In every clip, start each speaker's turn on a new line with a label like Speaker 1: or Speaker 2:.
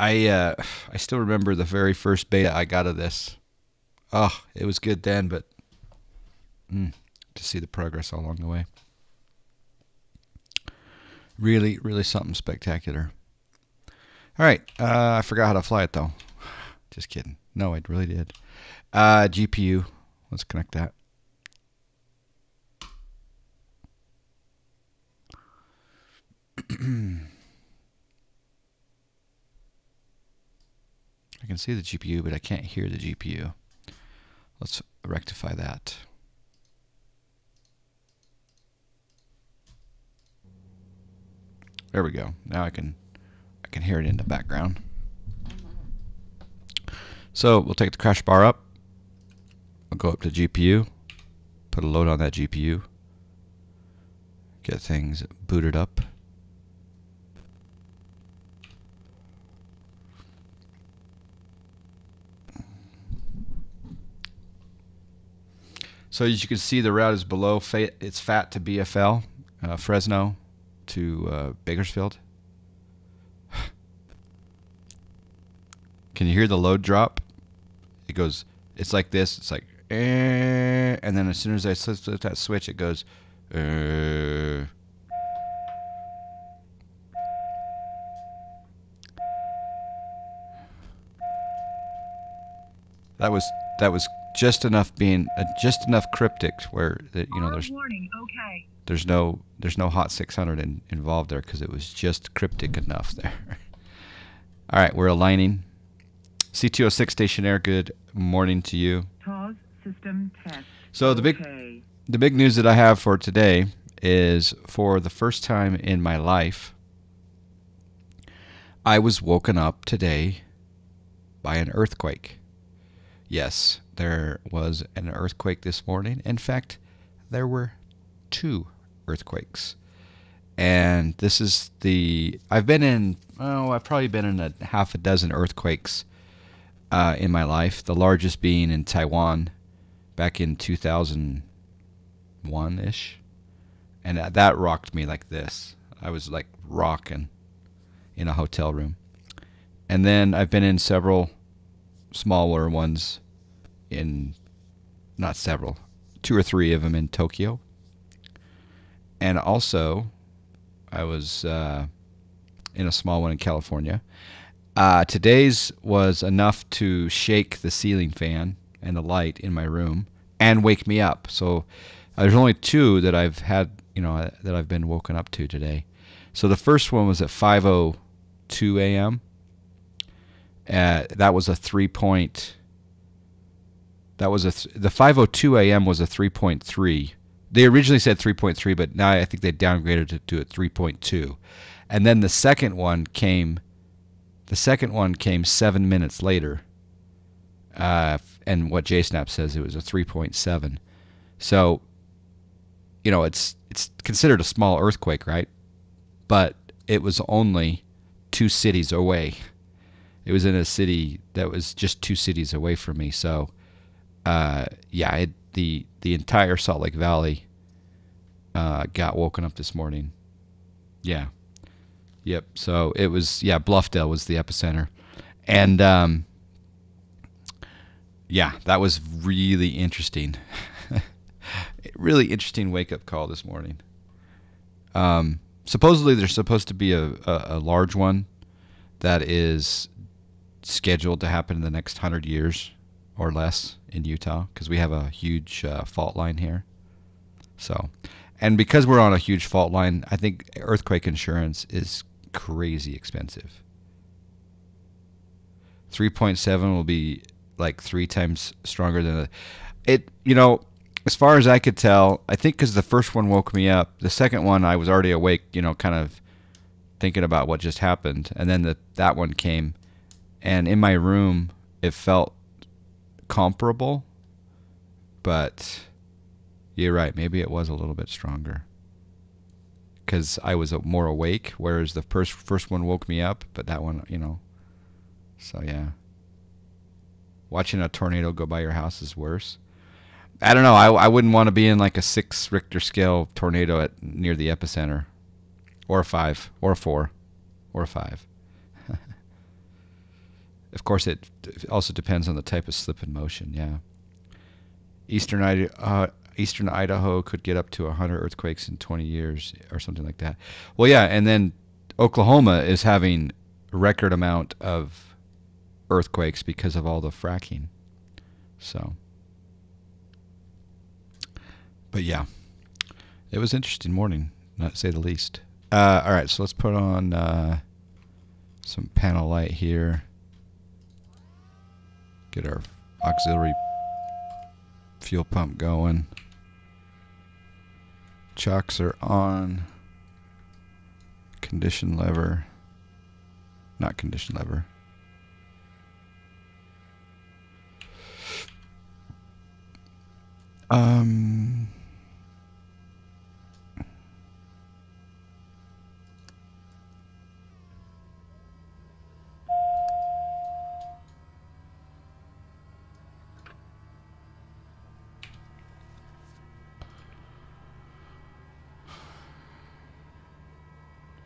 Speaker 1: I still remember the very first beta I got of this. Oh, it was good then, but to see the progress all along the way. Really, really something spectacular. All right, I forgot how to fly it though. Just kidding. No, I really did. GPU. Let's connect that. I can see the GPU, but I can't hear the GPU. Let's rectify that. There we go. Now I can hear it in the background. So we'll take the crash bar up. We'll go up to GPU, put a load on that GPU, get things booted up. So as you can see, the route is below. It's fat to BFL, Fresno to Bakersfield. Can you hear the load drop? It goes. It's like this. It's like, and then as soon as I flip that switch, it goes. That was just enough being just enough cryptic where there's no hot 600 involved there because it was just cryptic enough there. All right, we're aligning. C206 stationary. Good morning to you.
Speaker 2: Pause system test.
Speaker 1: So the big news that I have for today is, for the first time in my life, I was woken up today by an earthquake. Yes, there was an earthquake this morning. In fact, there were 2 earthquakes. And this is I've probably been in a half a dozen earthquakes in my life. The largest being in Taiwan back in 2001-ish. And that rocked me like this. I was like rocking in a hotel room. And then I've been in several smaller ones not several, 2 or 3 of them in Tokyo. And also, I was in a small one in California. Today's was enough to shake the ceiling fan and the light in my room and wake me up. So there's only 2 that I've had, that I've been woken up to today. So the first one was at 5:02 a.m. That was a 3-point. The 5:02 a.m. was a 3.3. They originally said 3.3, but now I think they downgraded it to a 3.2. And then the second one came 7 minutes later. And what JSnap says, it was a 3.7. So, it's considered a small earthquake, right? But it was only 2 cities away. It was in a city that was just 2 cities away from me. So, the entire Salt Lake Valley got woken up this morning. Yeah. Yep. So it was, Bluffdale was the epicenter. And, that was really interesting. Really interesting wake-up call this morning. Supposedly there's supposed to be a large one that is scheduled to happen in the next 100 years or less in Utah, because we have a huge fault line here. So, and because we're on a huge fault line, I think earthquake insurance is crazy expensive. 3.7 will be like 3 times stronger than it. As far as I could tell, I think because the first one woke me up, the second one I was already awake, kind of thinking about what just happened, and then that one came, and in my room it felt comparable, but you're right, maybe it was a little bit stronger because I was more awake, whereas the first one woke me up, but that one, so yeah. Watching a tornado go by your house is worse. I don't know. I wouldn't want to be in like a 6 Richter scale tornado near the epicenter, or a 5, or a 4, or a 5. Of course, it also depends on the type of slip and motion. Yeah. Eastern Idaho could get up to 100 earthquakes in 20 years or something like that. Well, yeah, and then Oklahoma is having a record amount of earthquakes because of all the fracking. So, but yeah, it was an interesting morning, not to say the least. All right, so let's put on some panel light here. Get our auxiliary fuel pump going. Chocks are on. Condition lever. Not condition lever.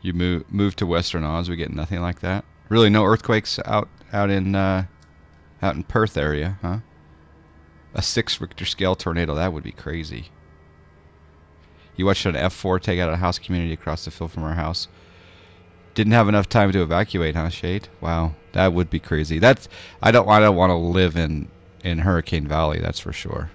Speaker 1: You move to Western Oz, we get nothing like that. Really, no earthquakes out in Perth area, huh? A 6 Richter scale tornado, that would be crazy. You watched an F4 take out a house community across the field from our house. Didn't have enough time to evacuate, huh, Shade? Wow, that would be crazy. I don't want to live in Hurricane Valley, that's for sure.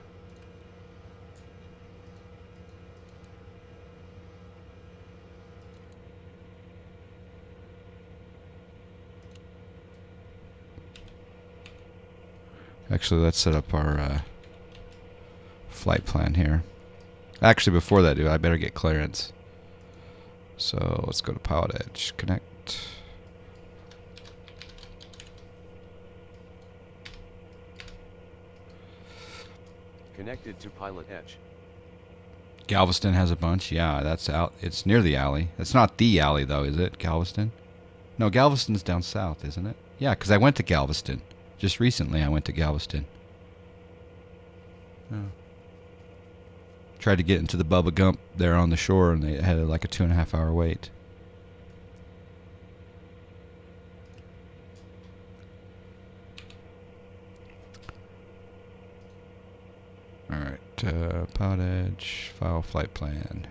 Speaker 1: Actually, let's set up our flight plan here. Actually, before that, dude, I better get clearance. So let's go to Pilotedge. Connect.
Speaker 3: Connected to Pilotedge.
Speaker 1: Galveston has a bunch. Yeah, that's out. It's near the alley. It's not the alley, though, is it, Galveston? No, Galveston's down south, isn't it? Yeah, because I went to Galveston. Just recently I went to Galveston. Oh. Tried to get into the Bubba Gump there on the shore, and they had like a 2.5 hour wait. Alright, Pilotedge, file flight plan.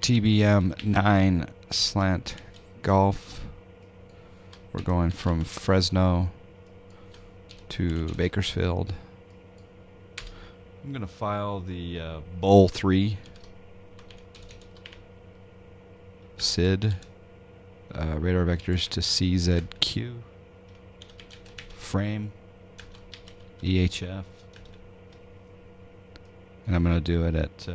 Speaker 1: TBM9 slant golf. We're going from Fresno to Bakersfield. I'm going to file the Bowl 3 SID radar vectors to CZQ frame EHF, and I'm going to do it at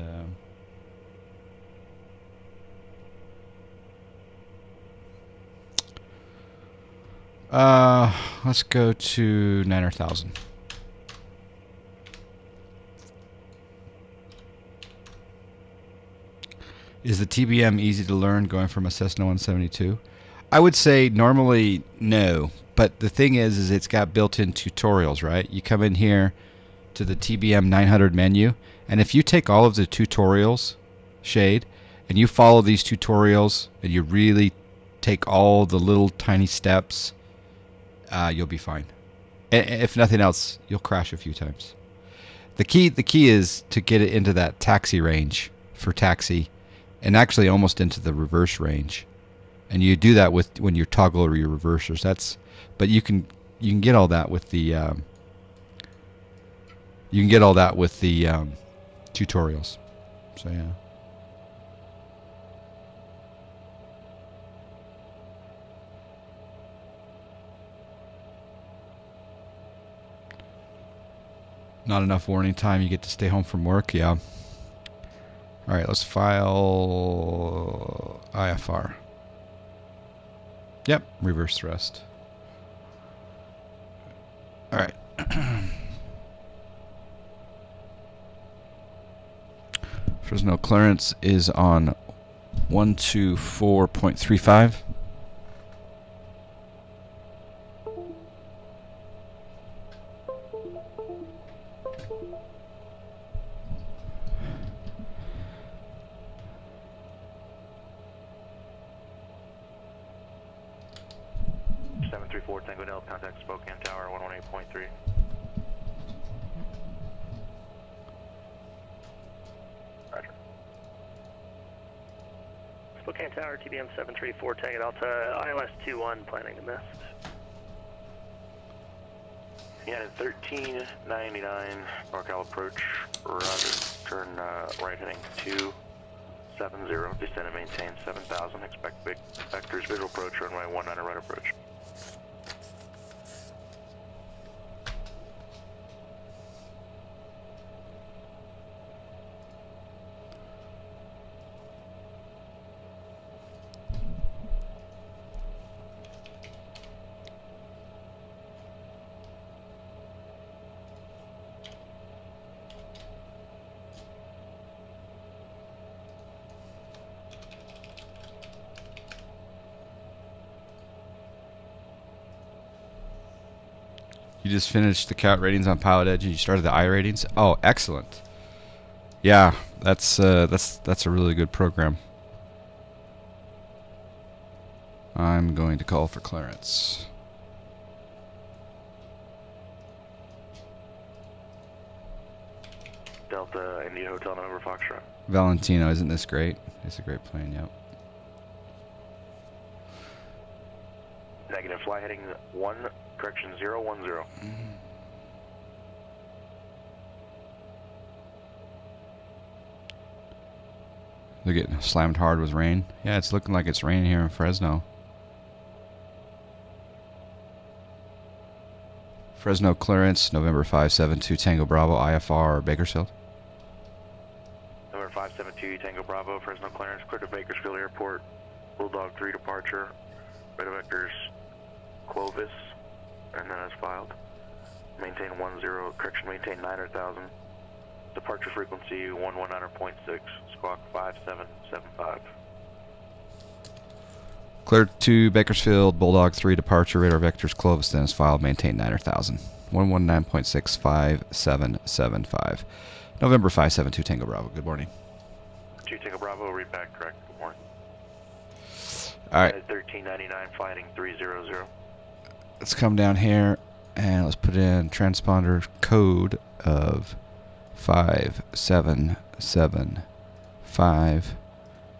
Speaker 1: let's go to 9,000. Is the TBM easy to learn going from a Cessna 172? I would say normally no, but the thing is it's got built-in tutorials, right? You come in here to the TBM900 menu, and if you take all of the tutorials, Shade, and you follow these tutorials, and you really take all the little tiny steps, you'll be fine. If nothing else, you'll crash a few times. The key is to get it into that taxi range for taxi, and actually almost into the reverse range. And you do that with when you toggle your reversers. But you can get all that with the tutorials. So yeah. Not enough warning time. You get to stay home from work. Yeah. All right, let's file IFR. Yep, reverse thrust. All right. Fresno clearance is on 124.35.
Speaker 4: 734 Tango Delta, contact Spokane Tower 118.3. Roger.
Speaker 5: Spokane Tower, TBM 734 Tango Delta, ILS 21, planning to miss.
Speaker 4: United 1399, NorCal approach, roger. Turn right heading 270, descend and maintain 7000, expect big vectors, visual approach, runway 19 right approach.
Speaker 1: You just finished the count ratings on Pilotedge and you started the I ratings? Oh, excellent. Yeah, that's a really good program. I'm going to call for clearance.
Speaker 4: Delta, India Hotel, November Foxtrot.
Speaker 1: Valentino, isn't this great? It's a great plane, yep.
Speaker 4: Negative, fly heading 010.
Speaker 1: They're getting slammed hard with rain. Yeah, it's looking like it's raining here in Fresno. Fresno clearance, November 572 Tango Bravo, IFR, Bakersfield.
Speaker 4: November 572 Tango Bravo, Fresno clearance, clear to Bakersfield Airport, Bulldog 3 departure, Red Vectors, Clovis, and then as filed. Maintain maintain 900,000. Departure frequency 119.6, squawk 5775.
Speaker 1: Cleared to Bakersfield, Bulldog 3 departure, radar vectors, Clovis, then as filed, maintain 900,000. 119.65775. November 572 Tango Bravo, good morning.
Speaker 4: 2 Tango Bravo, read back correct, good morning.
Speaker 1: Alright.
Speaker 4: 1399, flying 300.
Speaker 1: Let's come down here and let's put in transponder code of 5775.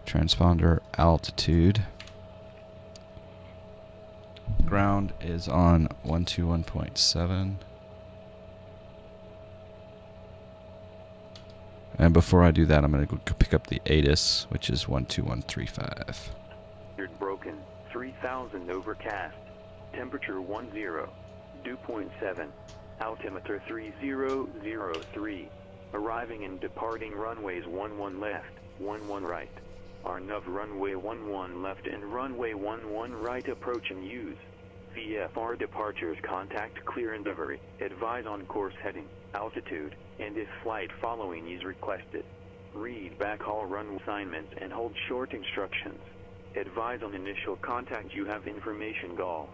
Speaker 1: Transponder altitude. Ground is on 121.7. And before I do that, I'm going to go pick up the ATIS, which is 12135.
Speaker 6: Broken, 3000 overcast, temperature 10, dew point 7, altimeter 3003, arriving and departing runways 11 left, 11 right, Arnav runway 11 left and runway 11 right approach and use. VFR departures contact clear and delivery, advise on course heading, altitude, and if flight following is requested. Read back all runway assignments and hold short instructions. Advise on initial contact you have information golf.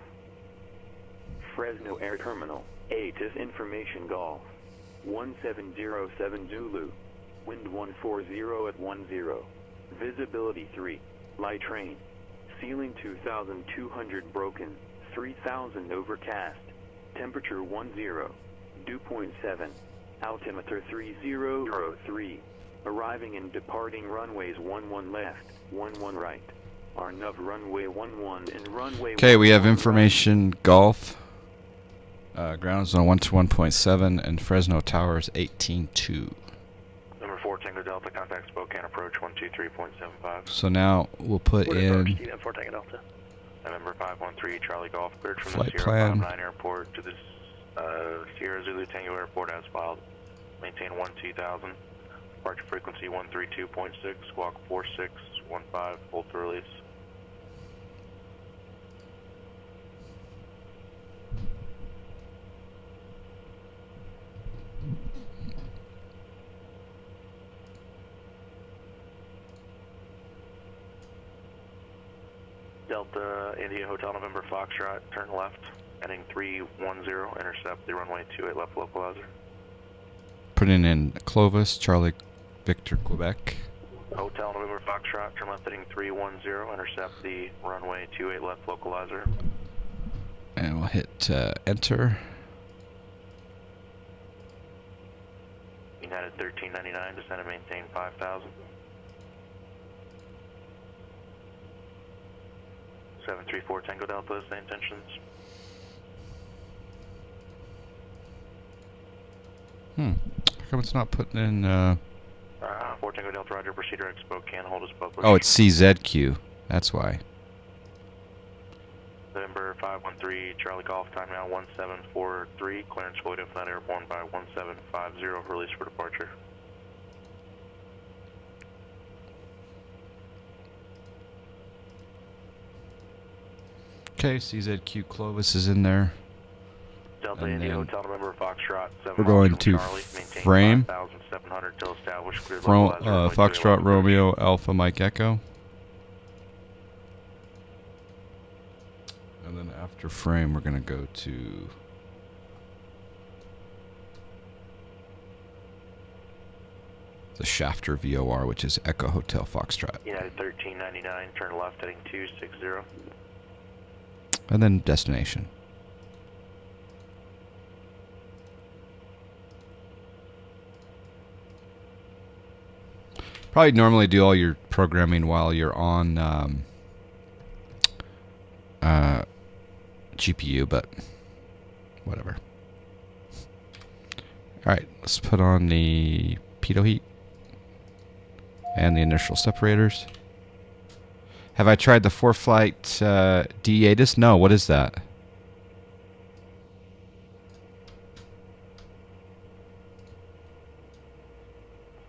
Speaker 6: Fresno Air Terminal, ATIS information golf. 1707 Zulu. Wind 140 at 10. Visibility 3. Light rain. Ceiling 2200 broken. 3000 overcast. Temperature 10. Dew point 7. Altimeter 3003. Arriving and departing runways 11 left, 11 right. Arnav runway 11 and runway.
Speaker 1: Okay, we have information golf. Ground is on 121.7 and Fresno Towers 18.2.
Speaker 4: Number 4 Tango Delta, contact Spokane approach 123.75.
Speaker 1: So now we'll put in
Speaker 5: 4 Tango Delta.
Speaker 4: November 513 Charlie Golf, cleared from
Speaker 1: Flight
Speaker 4: the Sierra
Speaker 1: plan.
Speaker 4: 59 Airport to the Sierra Zulu Tango Airport as filed. Maintain 12,000. Departure frequency 132.6, squawk 4615, full to release. Delta India Hotel November Foxtrot, turn left, heading 310, intercept the runway 28 left localizer.
Speaker 1: putting in Clovis, Charlie, Victor, Quebec.
Speaker 4: Hotel November Foxtrot, turn left heading 310, intercept the runway 28 left localizer.
Speaker 1: And we'll hit enter.
Speaker 4: United 1399, descend and maintain 5,000. 734 Tango Delta, same intentions.
Speaker 1: How come it's not putting in...
Speaker 4: 4 Tango Delta, Roger, Procedure Expo, can hold us published.
Speaker 1: Oh, it's CZQ. That's why.
Speaker 4: November 513, Charlie Golf, time now 1743, clearance void if not airborne by 1750, release for departure.
Speaker 1: Okay, CZQ Clovis is in there.
Speaker 4: Delta
Speaker 1: And
Speaker 4: India
Speaker 1: then
Speaker 4: Hotel November Foxtrot, 7
Speaker 1: we're going
Speaker 4: miles
Speaker 1: to
Speaker 4: from Charlie, maintain
Speaker 1: frame.
Speaker 4: 5,700 till established, cleared localizer, runway 211
Speaker 1: Foxtrot
Speaker 4: approach.
Speaker 1: Romeo Alpha Mike Echo. And then after frame, we're going to go to the Shafter VOR, which is Echo Hotel Foxtrot.
Speaker 4: United 1399, turn left heading 260.
Speaker 1: And then destination. Probably normally do all your programming while you're on GPU, but whatever. Alright, let's put on the pitot heat and the inertial separators. Have I tried the 4-flight D-ATIS? No, what is that?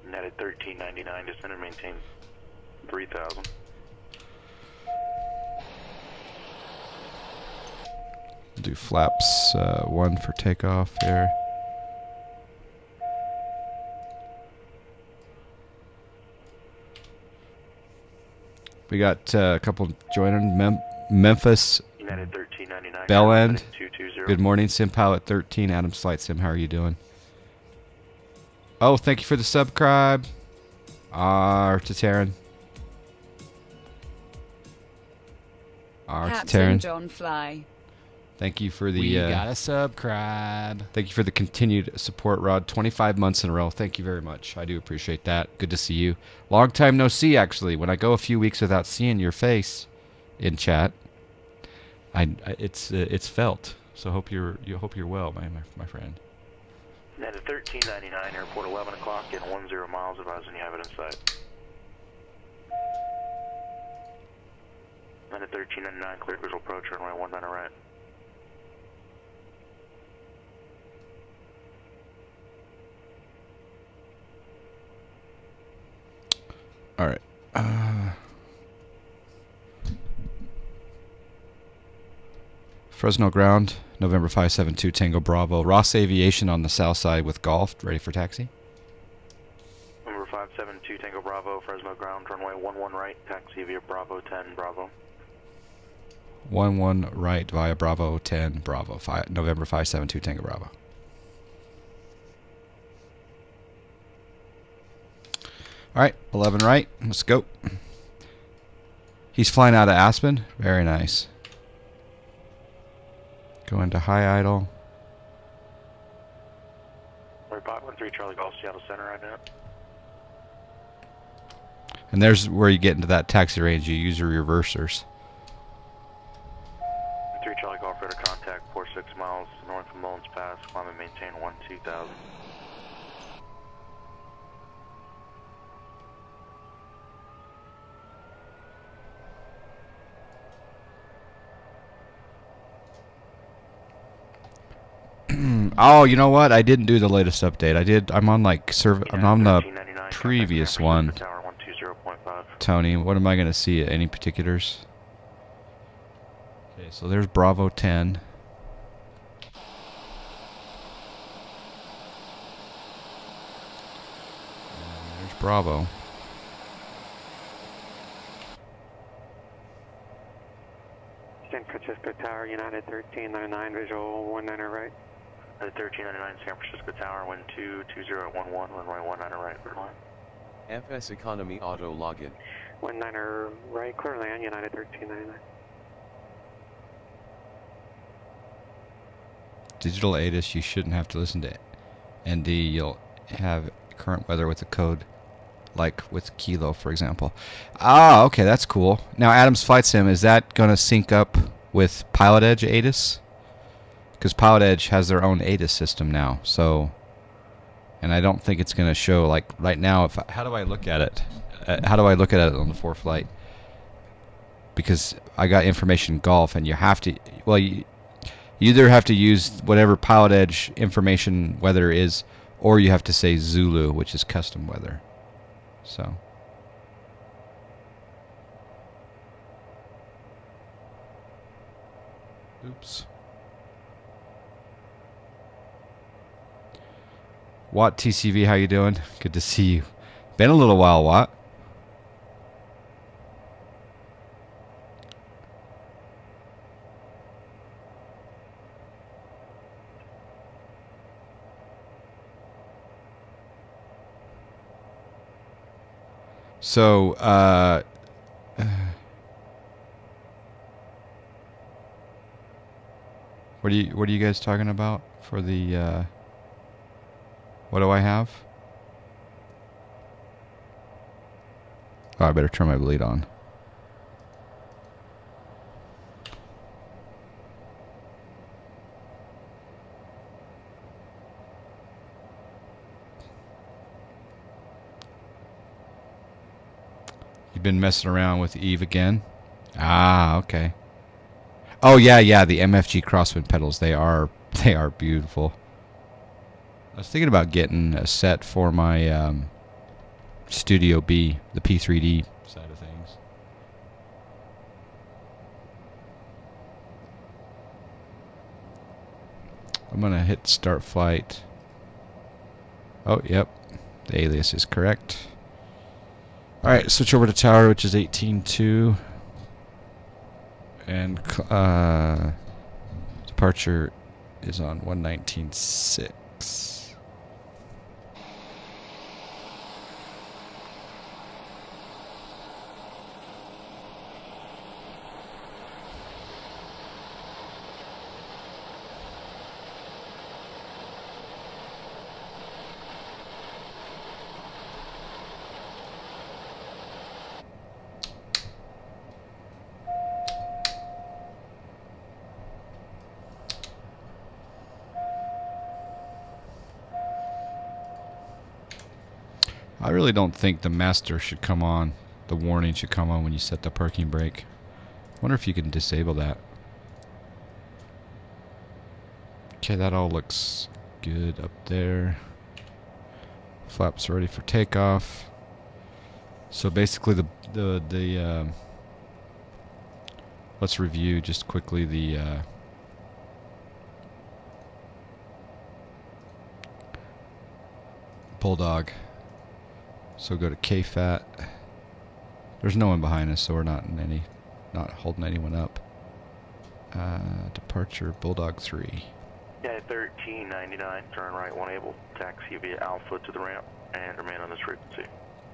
Speaker 4: United 1399, descend and maintain 3,000.
Speaker 1: Do flaps 1 for takeoff there. We got a couple joining. Memphis,
Speaker 4: United 1399,
Speaker 1: Bell End.
Speaker 4: 220.
Speaker 1: Good morning, Sim Pilot 13. Adams Flight Sim, how are you doing? Oh, thank you for the subscribe. To Taryn. To
Speaker 2: Captain
Speaker 1: Taryn.
Speaker 2: John Fly.
Speaker 1: Thank you for the
Speaker 7: We got a subscribe.
Speaker 1: thank you for the continued support, Rod. 25 months in a row. Thank you very much. I do appreciate that. Good to see you. Long time no see, actually. When I go a few weeks without seeing your face in chat, it's felt. So hope you're well, my friend.
Speaker 4: United 1399, airport 11 o'clock, in 10 miles, advising you have it in sight. United 1399, cleared visual approach, runway 19 right.
Speaker 1: All right. Fresno ground, November 572 Tango Bravo. Ross Aviation on the south side with Golf, ready for taxi.
Speaker 4: Number 572 Tango Bravo, Fresno ground, runway 11 right, taxi via Bravo 10 Bravo.
Speaker 1: 11 right via Bravo 10 Bravo. November 572 Tango Bravo. All right, 11 right. Let's go. He's flying out of Aspen. Very nice. Go into high idle.
Speaker 4: We're 513 Charlie Golf, Seattle Center right now.
Speaker 1: And there's where you get into that taxi range. You use your reversers.
Speaker 4: 3 Charlie Golf, radar contact, 46 miles north of Mullins Pass, climb and maintain 12,000.
Speaker 1: Oh, you know what? I didn't do the latest update. I'm on like I'm on the previous one. Tony, what am I going to see? Any particulars? Okay, so there's Bravo 10. And there's Bravo.
Speaker 8: San Francisco Tower, United 1399, visual 19 right.
Speaker 4: 1399 San Francisco Tower, wind 220 at 11, runway 19 right, clear line.
Speaker 3: FS Economy Auto Login.
Speaker 8: 19 right, clear land, United 1399.
Speaker 1: digital ATIS, you shouldn't have to listen to ND. You'll have current weather with the code, like with Kilo, for example. Ah, okay, that's cool. Now, Adam's Flight Sim, is that going to sync up with Pilotedge ATIS? Because Pilotedge has their own ATIS system now, so... And I don't think it's going to show, like, right now, how do I look at it? How do I look at it on the ForeFlight? Because I got information golf, and you have to... Well, you either have to use whatever Pilotedge information weather is, or you have to say Zulu, which is custom weather. So... Oops. Watt TCV, how you doing? Good to see you. Been a little while, Watt. So, what are you guys talking about for the what do I have? Oh, I better turn my bleed on. You've been messing around with Eve again? Ah, okay. Oh yeah, the MFG crosswind pedals, they are beautiful. I was thinking about getting a set for my Studio B, the P3D side of things. I'm going to hit start flight. Oh, yep. The alias is correct. Alright, switch over to tower, which is 18.2. And departure is on 119.6. I really don't think the master should come on. The warning should come on when you set the parking brake. I wonder if you can disable that. Okay, that all looks good up there. Flaps ready for takeoff. So basically let's review just quickly the Bulldog. So go to KFAT. There's no one behind us, so we're not holding anyone up. Departure Bulldog 3.
Speaker 4: Yeah, 1399, turn right 1 able, taxi via Alpha to the ramp, and remain on this frequency.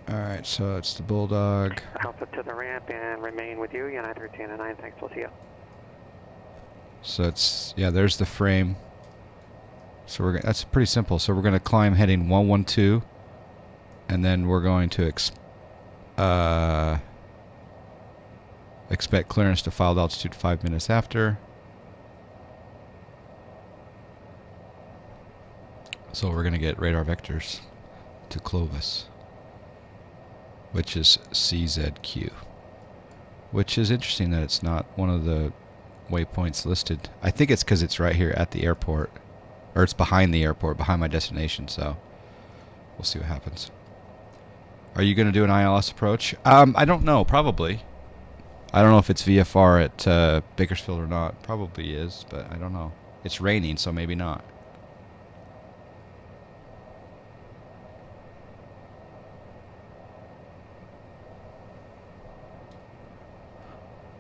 Speaker 1: Alright, so it's the Bulldog.
Speaker 8: Alpha to the ramp and remain with you, United 1309, thanks, we'll see you.
Speaker 1: So it's, yeah, there's the frame. So that's pretty simple. So we're going to climb heading 112. And then we're going to expect clearance to filed altitude 5 minutes after. So we're going to get radar vectors to Clovis, which is CZQ. Which is interesting that it's not one of the waypoints listed. I think it's because it's right here at the airport. Or it's behind the airport, behind my destination, so we'll see what happens. Are you going to do an ILS approach? I don't know. Probably. I don't know if it's VFR at Bakersfield or not. Probably is, but I don't know. It's raining, so maybe not.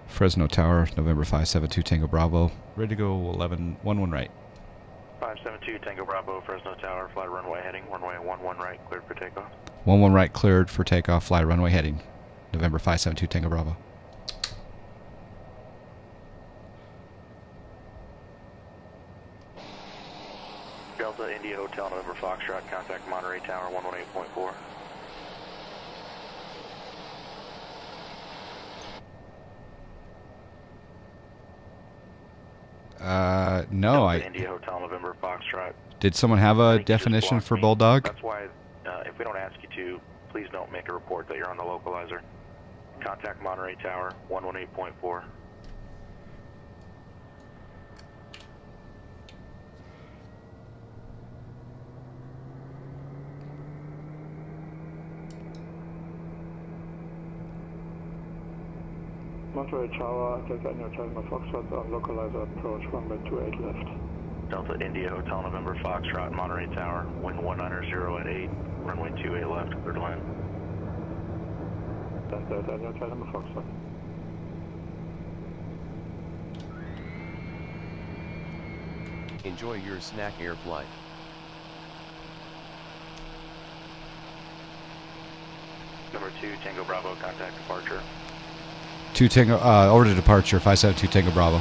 Speaker 1: Fresno Tower, November 572 Tango Bravo. Ready to go 11 right.
Speaker 4: 572 Tango Bravo, Fresno Tower, fly runway heading, runway 11 right, cleared for takeoff.
Speaker 1: 11 right, cleared for takeoff, fly runway heading. November 572 Tango Bravo.
Speaker 4: Delta, India Hotel, November Foxtrot, contact Monterey Tower 118.4.
Speaker 1: No,
Speaker 4: Delta, India Hotel, November Foxtrot.
Speaker 1: Did someone have
Speaker 4: I
Speaker 1: a
Speaker 4: think you just
Speaker 1: definition
Speaker 4: blocked
Speaker 1: for
Speaker 4: me.
Speaker 1: bulldog?
Speaker 4: That's why, if we don't ask you to, please don't make a report that you're on the localizer. Contact Monterey Tower 118.4.
Speaker 9: Monterey Tower, Delta India Hotel, November Foxtrot on localizer approach, runway 28 left.
Speaker 4: Delta India Hotel November Foxtrot, Monterey Tower, wind 190 at 8, runway 28 left, clear to land.
Speaker 9: That's Delta India Hotel, November Foxtrot.
Speaker 3: Enjoy your Snak air flight.
Speaker 4: Number 2, Tango Bravo, contact departure.
Speaker 1: 2 Tango, order to departure, 572 Tango Bravo.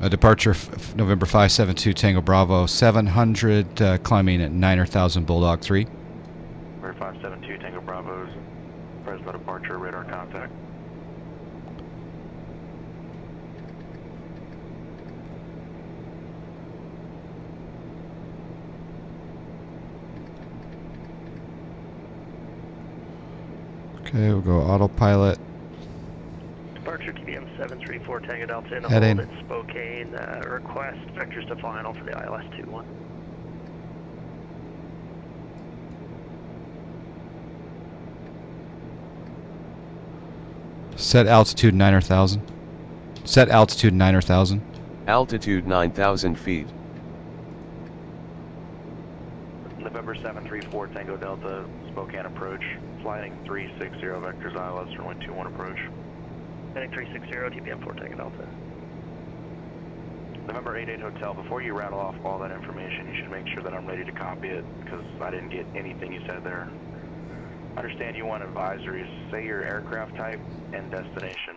Speaker 1: Departure November 572 Tango Bravo, 700, climbing at 9,000 Bulldog 3.
Speaker 4: Number 572 Tango Bravo's Fresno departure, radar contact.
Speaker 1: Okay, we'll go autopilot.
Speaker 5: Departure TBM 734 Tango Delta in a
Speaker 1: Heading.
Speaker 5: hold at Spokane. Request vectors to final for the ILS 21.
Speaker 1: Set altitude 9,000. Set altitude 9,000.
Speaker 3: Altitude 9,000 feet.
Speaker 4: November 734 Tango Delta, Spokane approach, flying 360 vectors ILS, runway 21 approach.
Speaker 5: Heading 360 TBM 4 Tango Delta.
Speaker 4: November 88 Hotel, before you rattle off all that information, you should make sure that I'm ready to copy it, because I didn't get anything you said there. I understand you want advisories. Say your aircraft type and destination.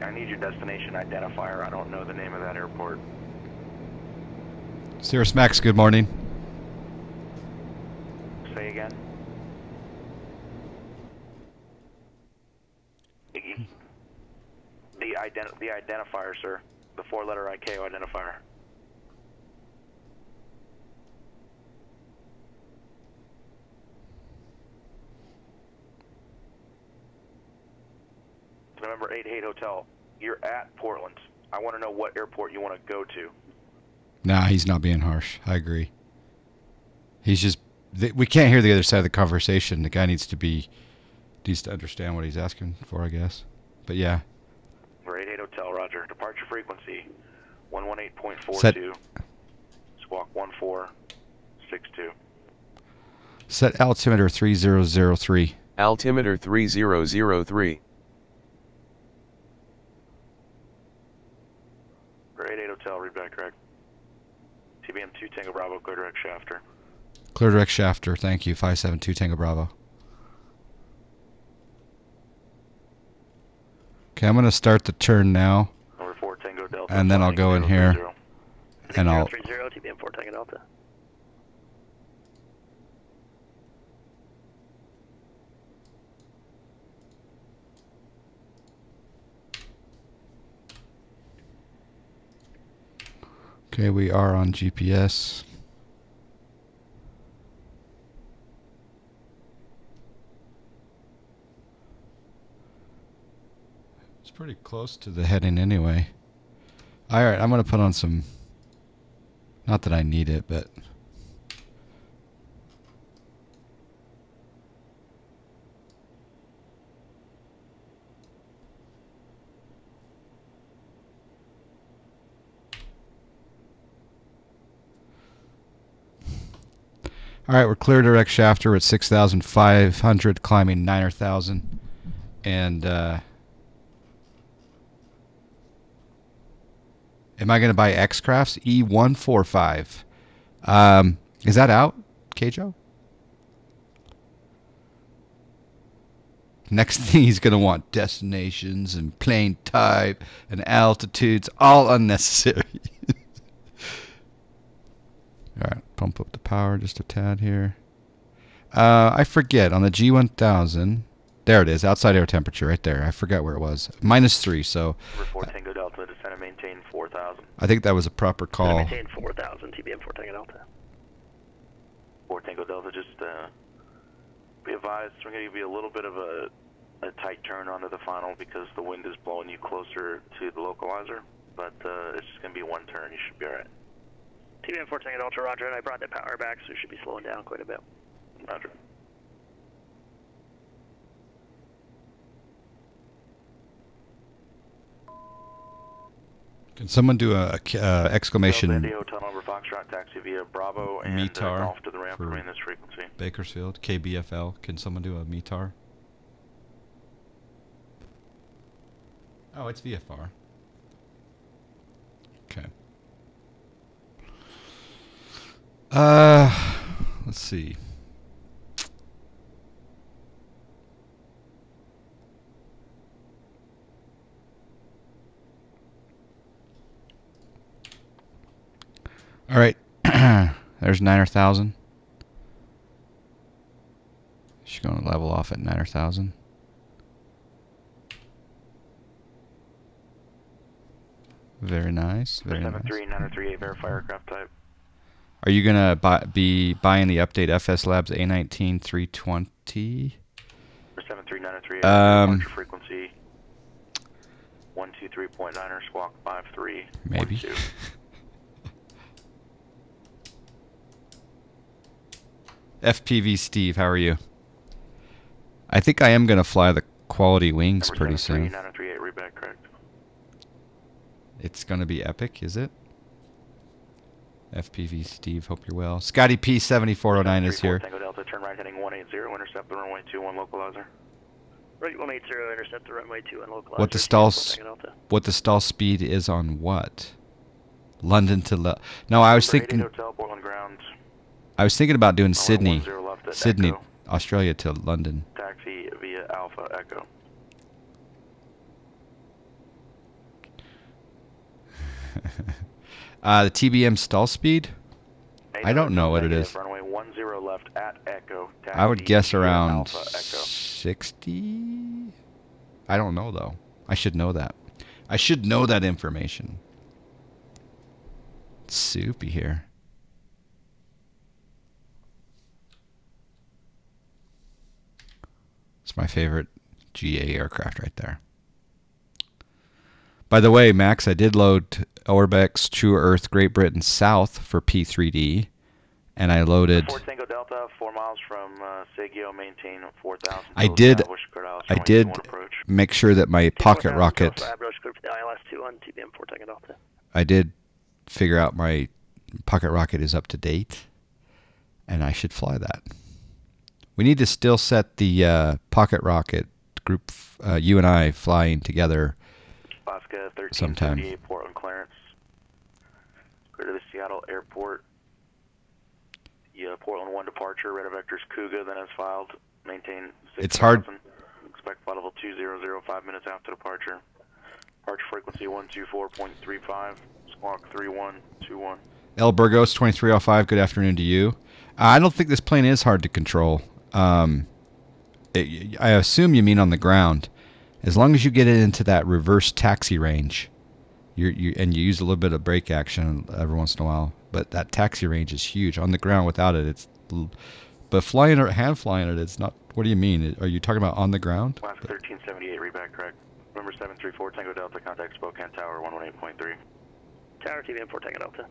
Speaker 4: I need your destination identifier. I don't know the name of that airport.
Speaker 1: Cirrus Max, good morning.
Speaker 4: Say again. The identifier, sir. The 4-letter ICAO identifier. November 88 Hotel. You're at Portland. I want to know what airport you want to go to.
Speaker 1: Nah, he's not being harsh. I agree. He's just... we can't hear the other side of the conversation. The guy needs to understand what he's asking for, I guess. But yeah.
Speaker 4: Number 88 Hotel, roger. Departure frequency 118.42.
Speaker 1: Set.
Speaker 4: Squawk 1462.
Speaker 1: Set altimeter 3003.
Speaker 3: Altimeter 3003.
Speaker 4: Number 88 Hotel, read back correct. TBM 2 Tango Bravo, clear direct shafter.
Speaker 1: Clear direct shafter. Thank you. 572 Tango Bravo. Okay, I'm going to start the turn now.
Speaker 4: Number 4 Tango Delta.
Speaker 1: And then I'll go in here.
Speaker 4: 030.
Speaker 1: And I'll...
Speaker 5: 30 TBM 4 Tango Delta.
Speaker 1: Okay, we are on GPS. It's pretty close to the heading anyway. Alright, I'm going to put on some... Not that I need it, but... Alright, we're clear direct shafter at 6,500, climbing 9,000. And Am I going to buy X-Crafts? E145. Is that out, Kjo? Next thing he's going to want destinations and plane type and altitudes, all unnecessary. All right, pump up the power just a tad here. I forget, on the G1000, there it is, outside air temperature right there. I forgot where it was. -3, so.
Speaker 4: Number 4 Tango Delta, descend and maintain 4,000.
Speaker 1: I think that was a proper call.
Speaker 5: Maintain 4,000, TBM 4 Tango Delta.
Speaker 4: 4 Tango Delta, just be advised, we're going to give you a little bit of a tight turn onto the final because the wind is blowing you closer to the localizer, but it's just going to be one turn. You should be all right.
Speaker 5: TBM 4 Tango Delta, roger, and I brought the power back, so we should be slowing down quite a bit.
Speaker 4: Roger.
Speaker 1: Can someone do a exclamation
Speaker 4: Delta Hotel number Foxtrot, taxi via Bravo and
Speaker 1: METAR
Speaker 4: off to the ramp,
Speaker 1: for
Speaker 4: remain this frequency.
Speaker 1: Bakersfield, KBFL? Can someone do a METAR? Oh, it's VFR. Okay. Let's see. All right. There's 9,000. She's going to level off at 9,000. Very nice. Very nice.
Speaker 4: 73938, verify aircraft type.
Speaker 1: Are you going to be buying the update FS Labs A19 320?
Speaker 4: 73938, departure frequency 123.9 or squawk 53.
Speaker 1: Maybe. FPV Steve, how are you? I think I am going to fly the quality wings
Speaker 4: Number
Speaker 1: pretty soon.
Speaker 4: 73938, read back correct.
Speaker 1: It's going to be epic, is it? FPV Steve, hope you're well. Scotty P7409 is here.
Speaker 4: Tango Delta, turn right heading 180, intercept the runway 21 localizer.
Speaker 5: Right 180, intercept the runway 21 localizer.
Speaker 1: What the stall speed is on what? London to no, I was thinking.
Speaker 4: Hotel, Portland ground.
Speaker 1: I was thinking about doing Sydney,
Speaker 4: Echo.
Speaker 1: Australia to London.
Speaker 4: Taxi via Alpha Echo.
Speaker 1: The TBM stall speed? I don't know what it is.
Speaker 4: Runway 10 left at Echo.
Speaker 1: I would guess around
Speaker 4: Alpha Echo.
Speaker 1: 60. I don't know though. I should know that. I should know that information. It's soupy here. It's my favorite GA aircraft right there. By the way, Max, I did load Orbex True Earth Great Britain South for P3D, and I loaded.
Speaker 4: Fort Tango Delta, 4 miles from Segio, maintain 4,000.
Speaker 1: I did make sure that my pocket rocket. I did figure out my pocket rocket is up to date, and I should fly that. We need to still set the pocket rocket group, you and I flying together sometime.
Speaker 4: Portland clearance. Go to the Seattle airport. Portland 1 departure, radar vectors Cougar, then as filed. Maintain 6,000.
Speaker 1: It's hard.
Speaker 4: Expect flight level 200, 5 minutes after departure. Departure frequency 124.35, squawk 3121.
Speaker 1: El Burgos 2305, good afternoon to you. I don't think this plane is hard to control. I assume you mean on the ground. As long as you get it into that reverse taxi range, and you use a little bit of brake action every once in a while, but that taxi range is huge. On the ground without it, but flying or hand flying it, it's not. What do you mean? Are you talking about on the ground?
Speaker 4: Last 1378, read back correct. Number 734 Tango Delta, contact Spokane Tower 118.3.
Speaker 5: Tower TBM 4 Tango Delta.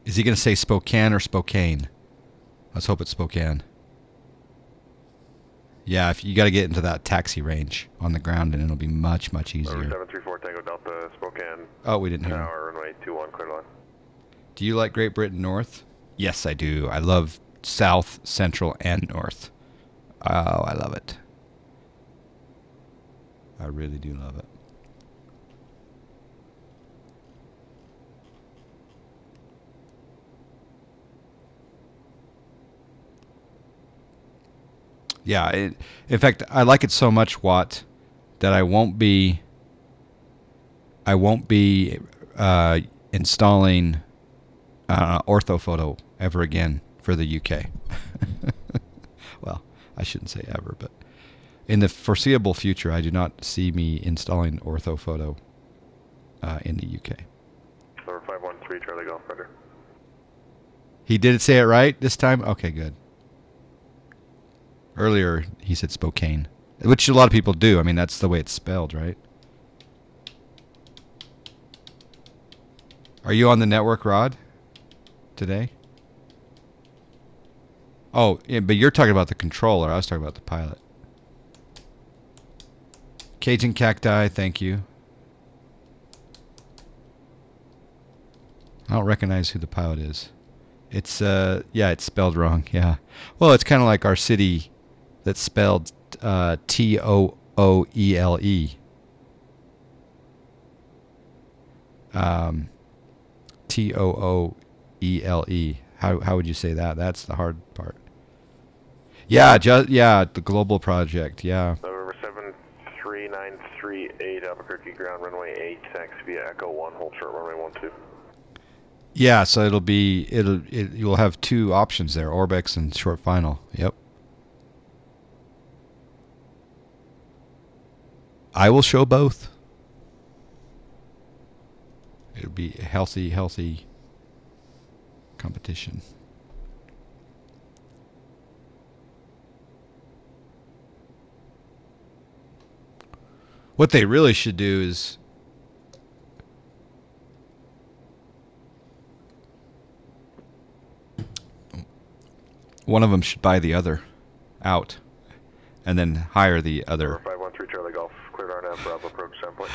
Speaker 1: Is he going to say Spokane or Spokane? Let's hope it's Spokane. Yeah, if you got to get into that taxi range on the ground, and it'll be much, much easier.
Speaker 10: Number 734 Tango Delta, Spokane.
Speaker 1: Oh, we didn't hear him.
Speaker 10: Tower, runway 21, clear line.
Speaker 1: Do you like Great Britain North? Yes, I do. I love South, Central, and North. Oh, I love it. I really do love it. Yeah. In fact, I like it so much, Watt, that I won't be installing orthophoto ever again for the UK. Well, I shouldn't say ever, but in the foreseeable future, I do not see me installing orthophoto in the UK.
Speaker 10: Number 513 Charlie Golf, Roger.
Speaker 1: He did say it right this time? Okay, good. Earlier, he said Spokane, which a lot of people do. I mean, that's the way it's spelled, right? Are you on the network, Rod, today? Oh, yeah, but you're talking about the controller. I was talking about the pilot. Cajun Cacti, thank you. I don't recognize who the pilot is. It's, yeah, it's spelled wrong, yeah. Well, it's kind of like our city that's spelled T-O-O-E-L-E. T-O-O-E-L-E. How would you say that? That's the hard part. Yeah, yeah, the global project, yeah.
Speaker 10: November 73938 Albuquerque ground runway 8 taxi via Echo 1 hold short runway 12.
Speaker 1: Yeah, so you'll have two options there, Orbex and short final. Yep. I will show both. It'll be a healthy competition. What they really should do is one of them should buy the other out and then hire the other.
Speaker 10: 513 Charlie Golf, cleared RNAV, Bravo approach standpoint.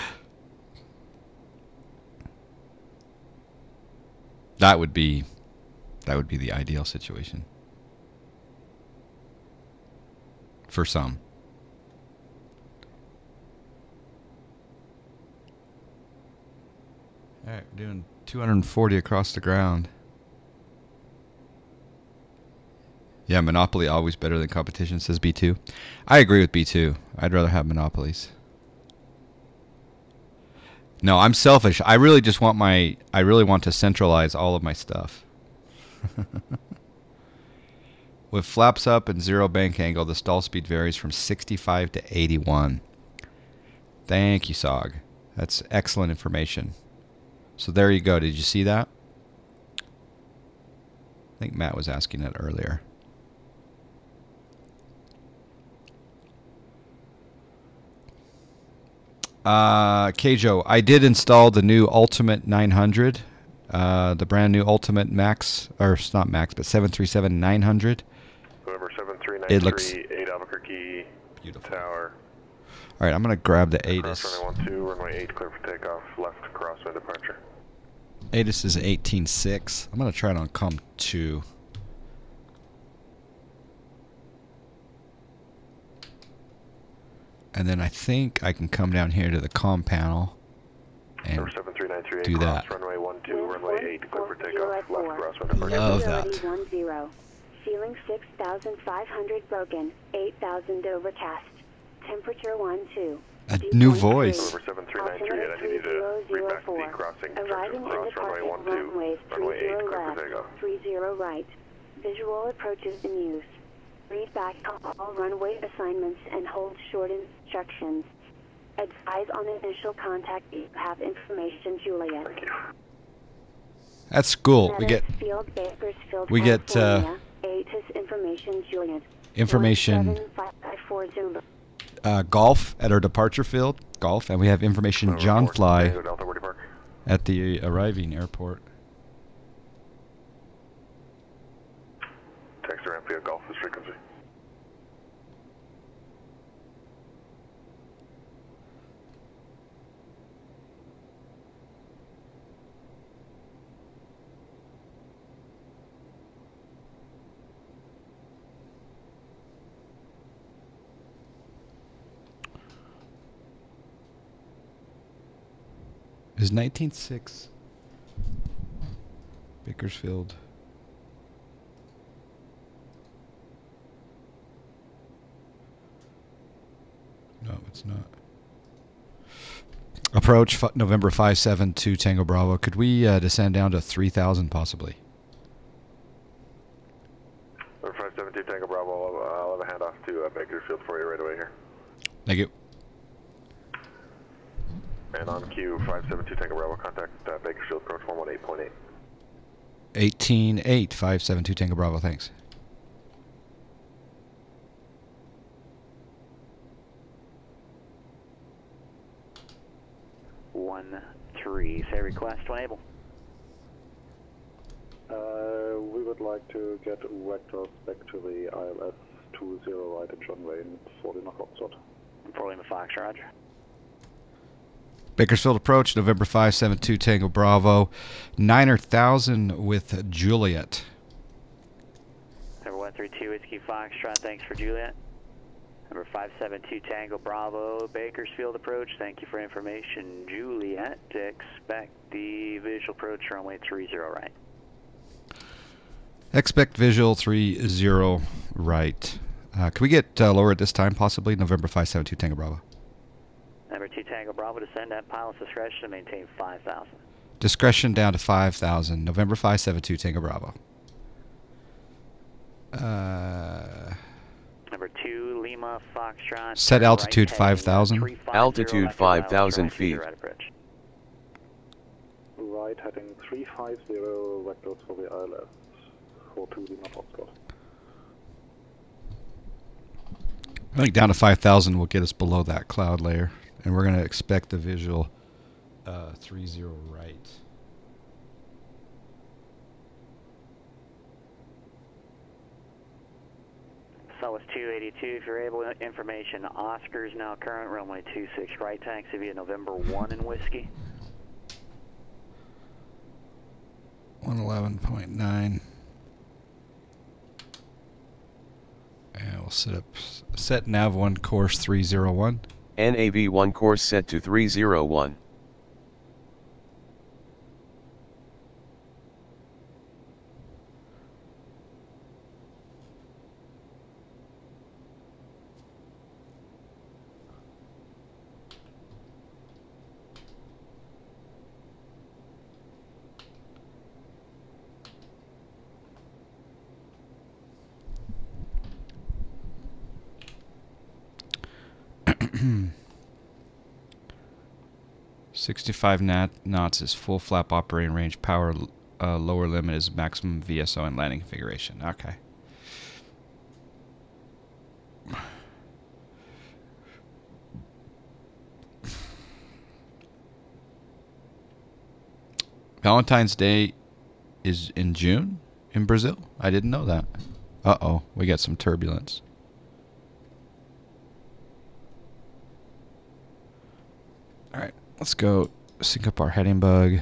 Speaker 1: That would be the ideal situation for some. All right, we're doing 240 across the ground. Yeah, Monopoly always better than competition, says B2. I agree with B2. I'd rather have monopolies. No, I'm selfish. I really want to centralize all of my stuff. With flaps up and zero bank angle, the stall speed varies from 65 to 81. Thank you, Sog. That's excellent information. So there you go. Did you see that? I think Matt was asking it earlier. Keijo, I did install the new Ultimate 900, the brand new Ultimate Max, or it's not Max, but 737-900.
Speaker 10: November
Speaker 1: It looks
Speaker 10: 73938 Albuquerque
Speaker 1: beautiful.
Speaker 10: Tower.
Speaker 1: All right, I'm going to grab the
Speaker 10: Cross
Speaker 1: ATIS.
Speaker 10: runway 12, runway 8 clear for takeoff, left crosswind departure.
Speaker 1: ATIS is 18.6. I'm going to try it on COM 2. And then I think I can come down here to the comm panel and
Speaker 10: Number 73938
Speaker 1: do that.
Speaker 10: cross runway 12, runway 8 clear for takeoff, left crosswind departure.
Speaker 1: Love that.
Speaker 11: Visibility 10. Ceiling 6,500 broken, 8,000 overcast. Temperature 12.
Speaker 1: A new voice.
Speaker 10: Number 73938, I need you to read back the crossing.
Speaker 11: Arriving and
Speaker 10: Cross runway
Speaker 11: departing
Speaker 10: 12,
Speaker 11: runways
Speaker 10: runway 8
Speaker 11: 30
Speaker 10: clear for
Speaker 11: left,
Speaker 10: takeoff.
Speaker 11: 30 right. Visual approaches in use. Read back all runway assignments and hold short instructions. Advise on initial contact if you have information, Juliet.
Speaker 10: Thank you.
Speaker 1: That's cool. We get
Speaker 11: Field, Bakersfield,
Speaker 1: we get
Speaker 11: California. ATIS information, Juliet.
Speaker 1: information
Speaker 11: 17554 Zulu.
Speaker 1: golf at our departure field, golf, and we have information John Fly
Speaker 10: Tango Delta, Woody Park.
Speaker 1: at the arriving airport.
Speaker 10: Taxi ramp via Golf is frequency.
Speaker 1: Is 19.6 Bakersfield? . No, it's not. Approach November 572 Tango Bravo. Could we descend down to 3,000 possibly?
Speaker 10: November 572 Tango Bravo, I'll have a handoff to Bakersfield for you right away here.
Speaker 1: Thank you.
Speaker 10: And on cue, 572 Tango Bravo, contact Bakersfield, approach 118.8.
Speaker 1: 18.8, 572 Tango Bravo, thanks.
Speaker 6: Say request when able.
Speaker 9: We would like to get vectors back to the ILS 20 right at John Wayne for Lima Foxtrot.
Speaker 6: For Lima Fox, roger.
Speaker 1: Bakersfield approach, November 572 Tango Bravo, 9,000 with Juliet.
Speaker 6: Number 132 Whiskey Foxtrot, thanks for Juliet. Number 572 Tango Bravo, Bakersfield approach, thank you for information. Juliet, expect the visual approach runway 30 right.
Speaker 1: Expect visual 30 right. Can we get lower at this time possibly? November 572 Tango Bravo.
Speaker 6: Number 2 Tango Bravo, descend at pilot's discretion to maintain 5,000.
Speaker 1: Discretion down to 5,000. November 572 Tango Bravo.
Speaker 6: Number 2 Lima Foxtrot.
Speaker 1: Set altitude 5,000.
Speaker 3: Altitude 5,000 feet.
Speaker 9: Right heading 350, vectors for the ILS 42 Lima Foxtrot.
Speaker 1: I think down to 5,000 will get us below that cloud layer. And we're going to expect the visual 30 right.
Speaker 6: Southwest 282, if you're able, information. Oscar's now current, runway 26 right, taxi via November 1 in Whiskey.
Speaker 1: 111.9. And we'll set nav 1 course 301.
Speaker 3: NAV 1 course set to 301.
Speaker 1: Hmm. 65 knots is full flap operating range. Power lower limit is maximum VSO and landing configuration. Okay. Valentine's Day is in June in Brazil? I didn't know that. Uh-oh, we got some turbulence. Alright, let's go sync up our heading bug.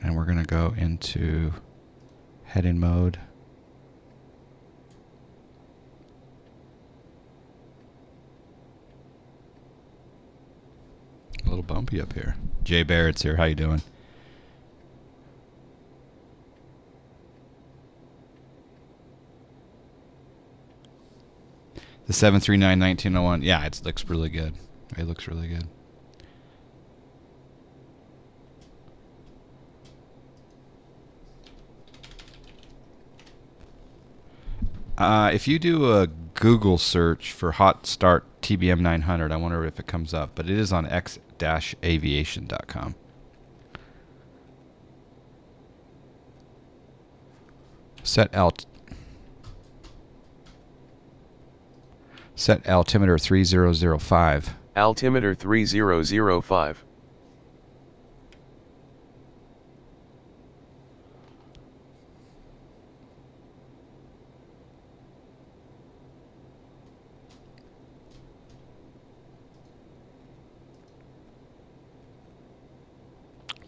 Speaker 1: And we're going to go into heading mode. A little bumpy up here. Jay Barrett's here. How you doing? The 739-1901. Yeah, it looks really good. It looks really good. If you do a Google search for hot start TBM900, I wonder if it comes up, but it is on x-aviation.com. Set altimeter 3005.
Speaker 3: Altimeter 3005.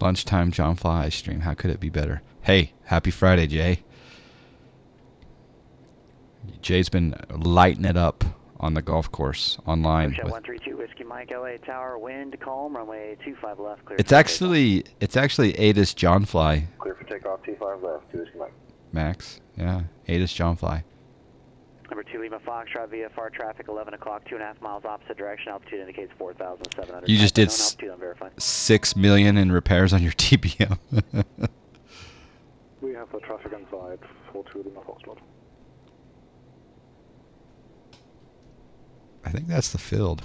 Speaker 1: Lunchtime John Fly ice stream. How could it be better? Hey, happy Friday, Jay. Jay's been lighting it up on the golf course online.
Speaker 6: With 132 Whiskey Mike LA Tower, wind calm, runway 25 left. Clear.
Speaker 1: It's actually ATIS John Fly.
Speaker 10: Clear for takeoff, T5 left, 2 Whiskey Mike.
Speaker 1: Max, yeah, ATIS John Fly.
Speaker 5: Number 2 Lima Foxtrot VFR traffic 11 o'clock, 2.5 miles opposite direction. Altitude indicates 4,700.
Speaker 1: You just did
Speaker 5: altitude unverified.
Speaker 1: 6 million in repairs on your TBM.
Speaker 9: We have the traffic inside 42 Lima Foxtrot.
Speaker 1: I think that's the field.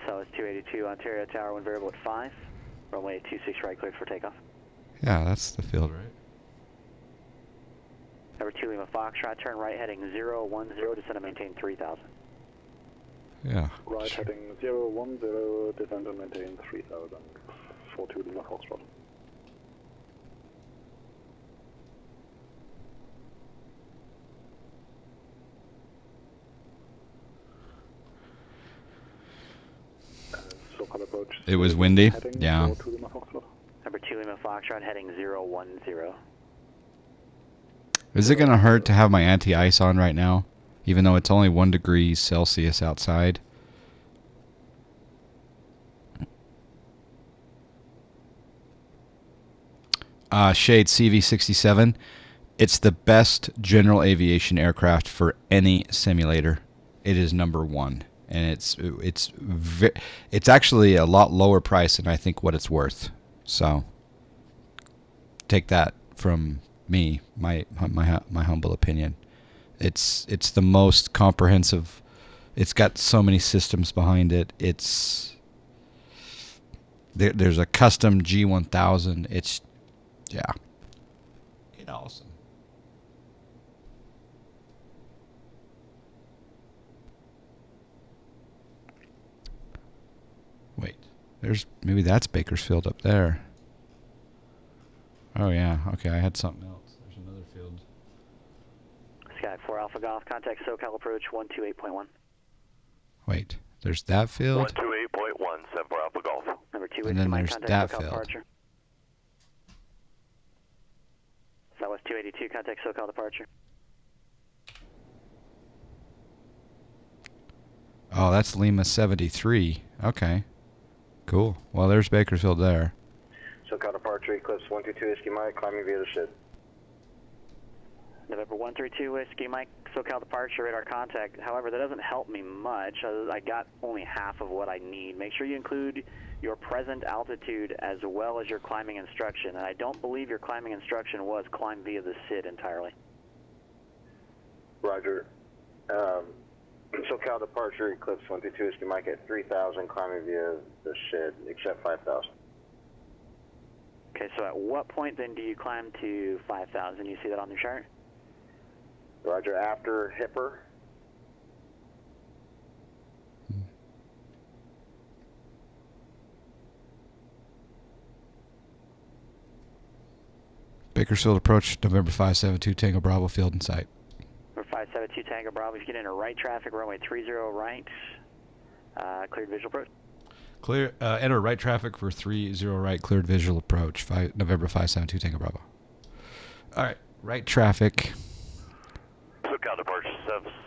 Speaker 5: Southwest 282 Ontario Tower, 1 variable at 5. Runway 26 right, cleared for takeoff.
Speaker 1: Yeah, that's the field, right?
Speaker 5: Number 2 Lima Foxtrot, turn right heading 010, descend and maintain 3,000.
Speaker 1: Yeah.
Speaker 9: Right heading 010, descend and maintain 3000. 42 Lima Foxtrot.
Speaker 1: It was windy.
Speaker 9: Heading
Speaker 1: Yeah.
Speaker 9: 42 Lima Foxtrot.
Speaker 5: Number 2 Lima Foxtrot, heading 010.
Speaker 1: Is it going to hurt to have my anti-ice on right now, even though it's only 1 degree Celsius outside? Shade CV67. It's the best general aviation aircraft for any simulator. It is #1, and it's actually a lot lower price than I think what it's worth. So take that from me, my humble opinion. It's the most comprehensive. It's got so many systems behind it. There's a custom G1000. It's awesome. Wait, maybe that's Bakersfield up there. Oh yeah, okay, I had something else. There's another field.
Speaker 5: Sky 4 Alpha Golf, contact SoCal approach 128.1.
Speaker 1: Wait, there's that field?
Speaker 10: 128.1, 7 Alpha Golf.
Speaker 5: Number 2
Speaker 1: And then there's
Speaker 5: contact
Speaker 1: that
Speaker 5: SoCal
Speaker 1: field.
Speaker 5: departure. Southwest 282, contact SoCal departure.
Speaker 1: Oh, that's Lima 73. Okay, cool. Well, there's Bakersfield there.
Speaker 10: SoCal departure, Eclipse 122 Whiskey Mike, climbing via the shed.
Speaker 5: November 132 Whiskey Mike, SoCal departure, radar contact. However, that doesn't help me much. I got only half of what I need. Make sure you include your present altitude as well as your climbing instruction. And I don't believe your climbing instruction was climb via the SID entirely.
Speaker 10: Roger. SoCal departure, Eclipse 122 Whiskey Mike at 3000, climbing via the shed, except 5000.
Speaker 5: Okay, so at what point then do you climb to 5,000? You see that on your chart?
Speaker 10: Roger, after Hipper.
Speaker 1: Bakersfield approach, November 572 Tango Bravo, field in sight.
Speaker 5: Number 572 Tango Bravo, if you get into right traffic, runway 30 right, cleared visual approach.
Speaker 1: Clear. Enter right traffic for 30 right, cleared visual approach. November 572 Tango Bravo. All right, right traffic.
Speaker 10: SoCal departure,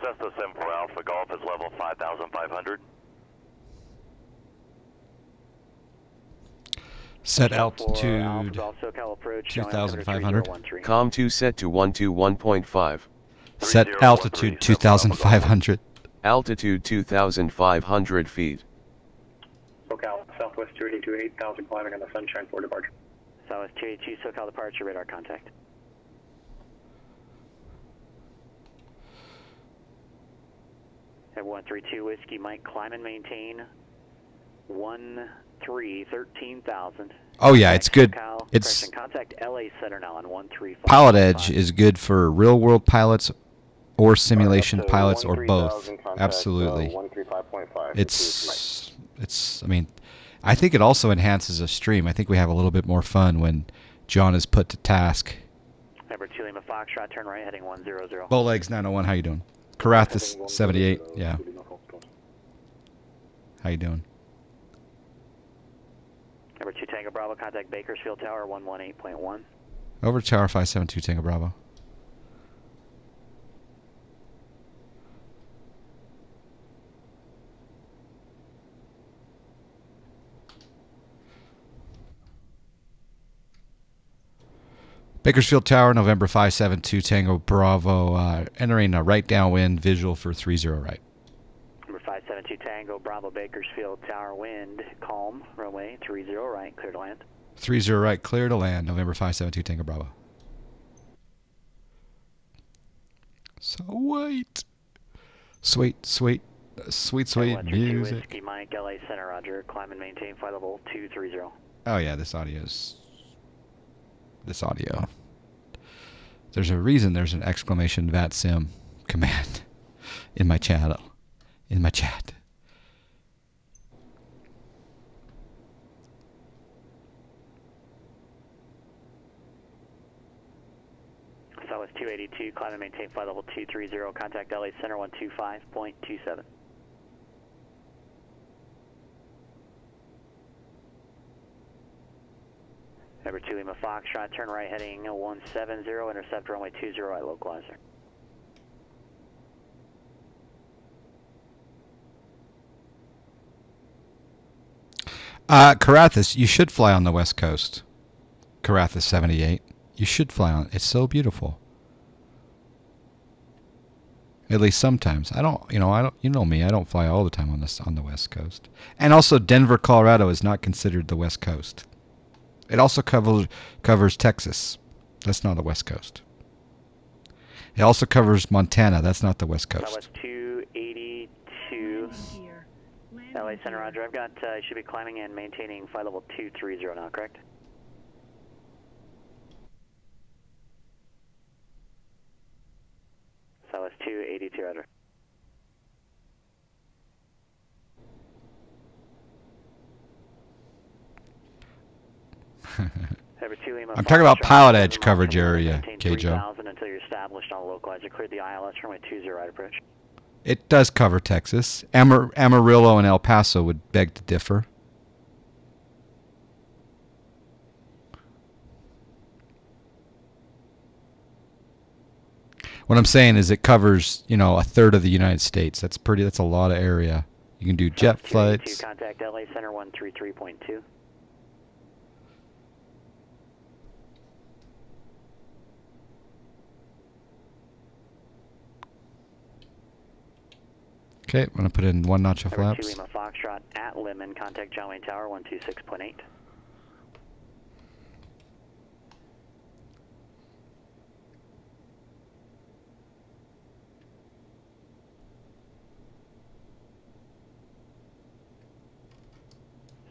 Speaker 10: Cessna 74 Alpha Golf is level 5,500.
Speaker 1: Set altitude
Speaker 5: Alpha approach,
Speaker 1: 2,500.
Speaker 3: Com 2 set to 121.5.
Speaker 1: Set altitude 2,500.
Speaker 3: Altitude 2,500 feet.
Speaker 8: SoCal, Southwest 282, 8,000 climbing on the Sunshine for departure.
Speaker 5: Southwest 282 SoCal departure, radar contact. At 132 Whiskey Mike, climb and maintain 13,000.
Speaker 1: Oh yeah, it's good.
Speaker 5: SoCal,
Speaker 1: It's
Speaker 5: contact LA Center now on 135.
Speaker 1: Pilotedge is good for real world pilots or simulation pilots or both. Absolutely.
Speaker 10: 135.5.
Speaker 1: I mean, I think it also enhances a stream. I think we have a little bit more fun when John is put to task.
Speaker 5: Number 2 Lima Foxtrot, turn right heading 100.
Speaker 1: Bowlegs 901, how you doing? Carathis 78, yeah. How you doing?
Speaker 5: Number 2 Tango Bravo, contact Bakersfield Tower 118.1.
Speaker 1: Over to Tower 572 Tango Bravo. Bakersfield Tower, November 572 Tango Bravo, entering a right downwind, visual for 30 right.
Speaker 5: Number 572 Tango Bravo Bakersfield Tower, wind calm, runway 30 right, clear to land.
Speaker 1: 30 right, clear to land, November 572 Tango Bravo. So white. Sweet, sweet, sweet, sweet music.
Speaker 5: Whiskey Mike, LA Center, Roger. Climb and maintain flight level 230.
Speaker 1: Oh yeah, this audio. There's a reason there's an exclamation VATSIM command in my channel. In my chat.
Speaker 5: Southwest 282, climb and maintain flight level 230. Contact LA Center 125.27. Number 2 Lima Foxtrot, turn right heading 170, intercept runway 20 right, localizer.
Speaker 1: Carathis, you should fly on the West Coast. Carathis 78. You should fly on. It's so beautiful. At least sometimes. I don't. You know me. I don't fly all the time on the West Coast. And also, Denver, Colorado is not considered the West Coast. It also covers Texas. That's not the West Coast. It also covers Montana. That's not the West Coast.
Speaker 5: Southwest 282. LA Center, Roger. I've got, you should be climbing and maintaining flight level 230 now, correct? Southwest 282, Roger.
Speaker 1: I'm talking about Pilotedge coverage area, K-Joe.
Speaker 5: Until you're established on the localizer. Cleared the ILS runway 20 right approach.
Speaker 1: It does cover Texas. Amarillo and El Paso would beg to differ. What I'm saying is it covers, a third of the United States. That's a lot of area. You can do jet flights.
Speaker 5: Contact LA Center 133.2.
Speaker 1: Okay, I'm going to put in 1 notch of
Speaker 5: Number 2
Speaker 1: flaps.
Speaker 5: Lima Foxtrot at Lemon, contact John Wayne Tower 126.8.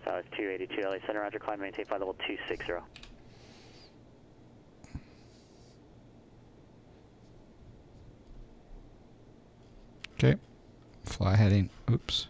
Speaker 5: South 282 LA Center, Roger, climb and maintain flight level 260.
Speaker 1: Okay, fly heading, oops.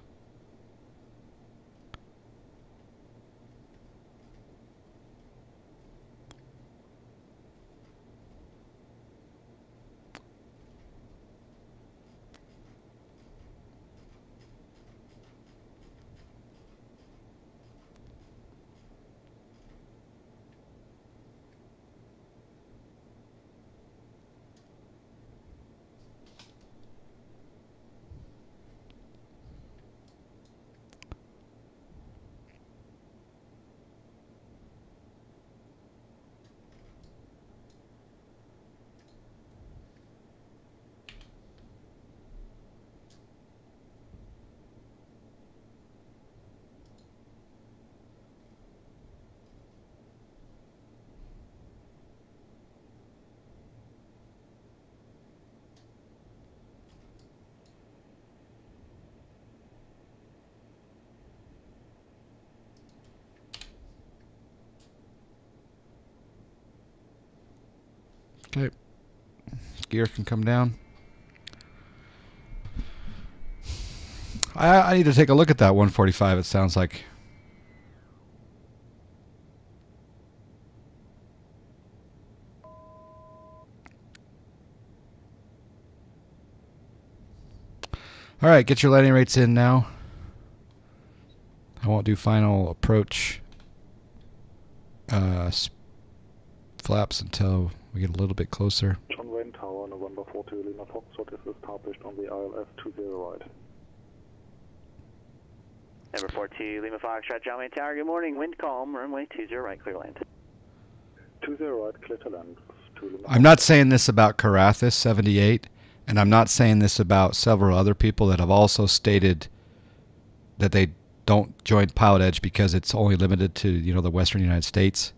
Speaker 1: Okay, gear can come down. I need to take a look at that 145, it sounds like. Alright, get your landing rates in now. I won't do final approach flaps until we get a little bit closer.
Speaker 9: John Wayne Tower, November 42 Lima Foxtrot is established on the ILS 20 right.
Speaker 5: Number 42 Lima Foxtrot, John Wayne Tower, good morning, wind calm, runway 20 right, clear to land.
Speaker 9: 20 right, clear to land.
Speaker 1: I'm not saying this about Carathis 78, and I'm not saying this about several other people that have also stated that they don't join Pilotedge because it's only limited to, you know, the Western United States.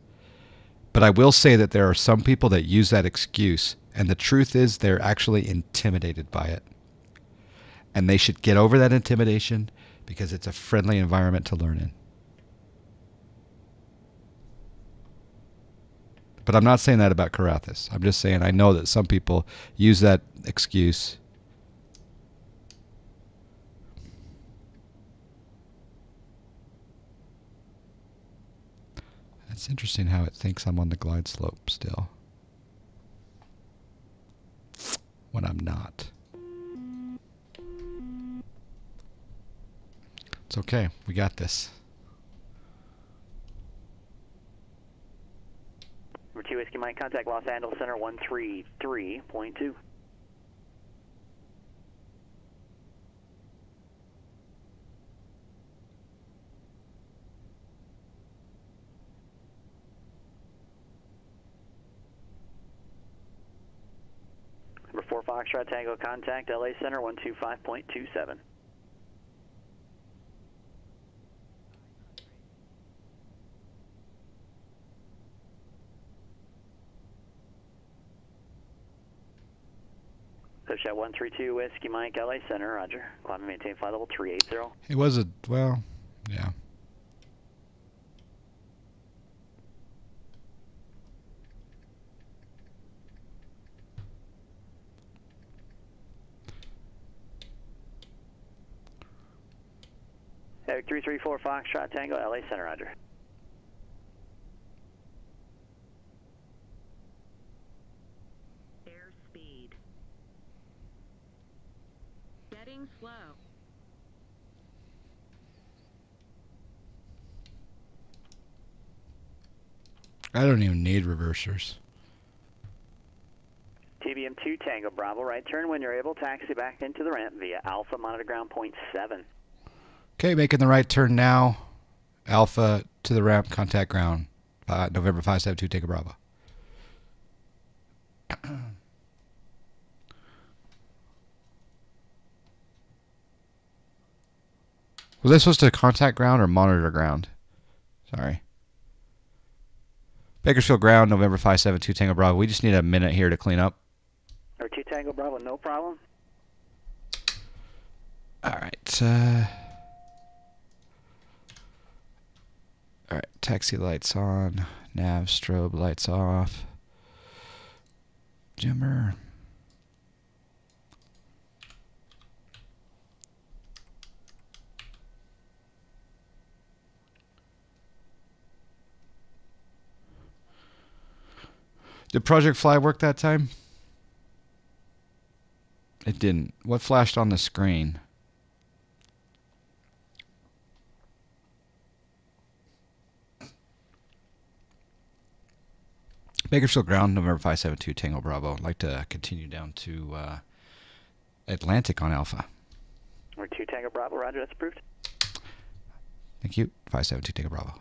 Speaker 1: But I will say that there are some people that use that excuse, and the truth is they're actually intimidated by it. And they should get over that intimidation because it's a friendly environment to learn in. But I'm not saying that about Carathis. I'm just saying I know that some people use that excuse. It's interesting how it thinks I'm on the glide slope still, when I'm not. It's okay. We got this.
Speaker 5: Number 2 Whiskey Mike, contact Los Angeles Center 133.2. Number 4 Foxtrot Tango, contact LA Center 125.27. Push at 132 Whiskey Mike, LA Center, roger. Climb and maintain flight level 380.
Speaker 1: It was a, well, yeah.
Speaker 5: Eric 334 Foxtrot Tango, LA Center, roger.
Speaker 2: Airspeed. Getting slow.
Speaker 1: I don't even need reversers.
Speaker 5: TBM2 Tango Bravo, right turn when you're able, taxi back into the ramp via Alpha, monitor ground point 7.
Speaker 1: Okay, making the right turn now. Alpha to the ramp, contact ground. November 572, take a Bravo. Was I supposed to contact ground or monitor ground? Sorry. Bakersfield ground, November 572, Tango Bravo. We just need a minute here to clean up.
Speaker 5: Or 2 Tango Bravo, no problem.
Speaker 1: All right. All right. Taxi lights on. Nav strobe lights off. Jimmer. Did Project Fly work that time? It didn't. What flashed on the screen? Bakersfield ground, November 572, Tango Bravo. I'd like to continue down to Atlantic on Alpha.
Speaker 5: Number 2 Tango Bravo, roger, that's approved.
Speaker 1: Thank you. 572, Tango Bravo.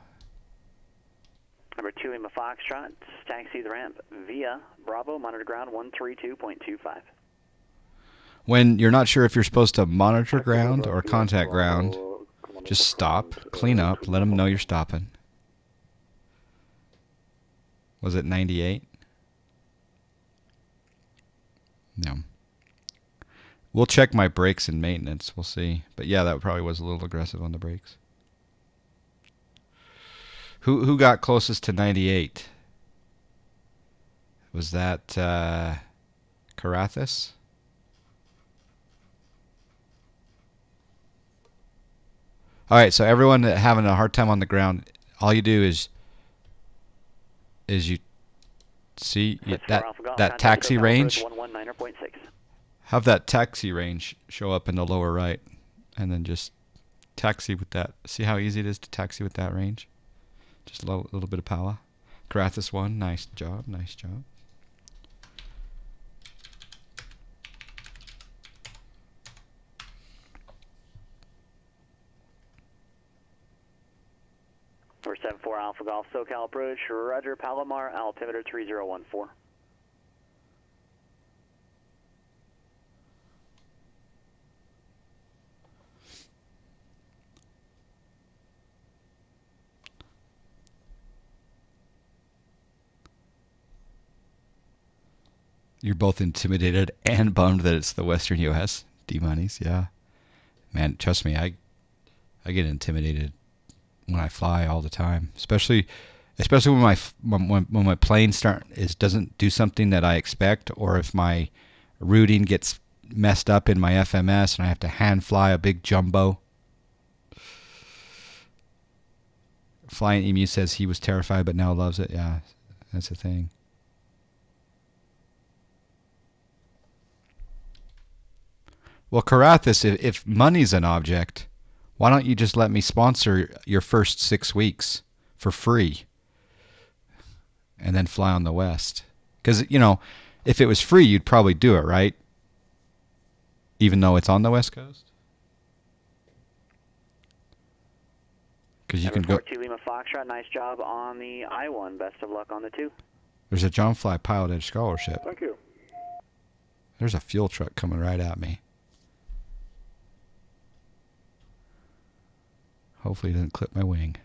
Speaker 5: Number 2 Lima Foxtrot, taxi the ramp via Bravo, monitor ground 132.25.
Speaker 1: When you're not sure if you're supposed to monitor ground or contact ground, just stop, clean up, let them know you're stopping. Was it 98? No. We'll check my brakes and maintenance. We'll see. But yeah, that probably was a little aggressive on the brakes. Who got closest to 98? Was that Carathis? All right, so everyone that having a hard time on the ground, all you do is you see that taxi range. Have that taxi range show up in the lower right, and then just taxi with that. See how easy it is to taxi with that range? Just a little bit of power. Carathis 1, nice job, nice job.
Speaker 5: Number 74 Alpha Golf SoCal approach, roger, Palomar, altimeter 3014.
Speaker 1: You're both intimidated and bummed that it's the Western U.S. D-Monies, yeah. Man, trust me, I get intimidated when I fly all the time, especially when my plane doesn't do something that I expect, or if my routing gets messed up in my FMS and I have to hand fly a big jumbo. Flying Emu says he was terrified but now loves it. Yeah, that's the thing. Well, Karathis, if money's an object, why don't you just let me sponsor your first 6 weeks for free and then fly on the West? Because, if it was free, you'd probably do it, right? Even though it's on the West Coast? Because you can go...
Speaker 5: 2 Lima Foxtrot, nice job on the I-1. Best of luck on the 2.
Speaker 1: There's a John Fly Pilotedge scholarship.
Speaker 9: Thank you.
Speaker 1: There's a fuel truck coming right at me. Hopefully it doesn't clip my wing.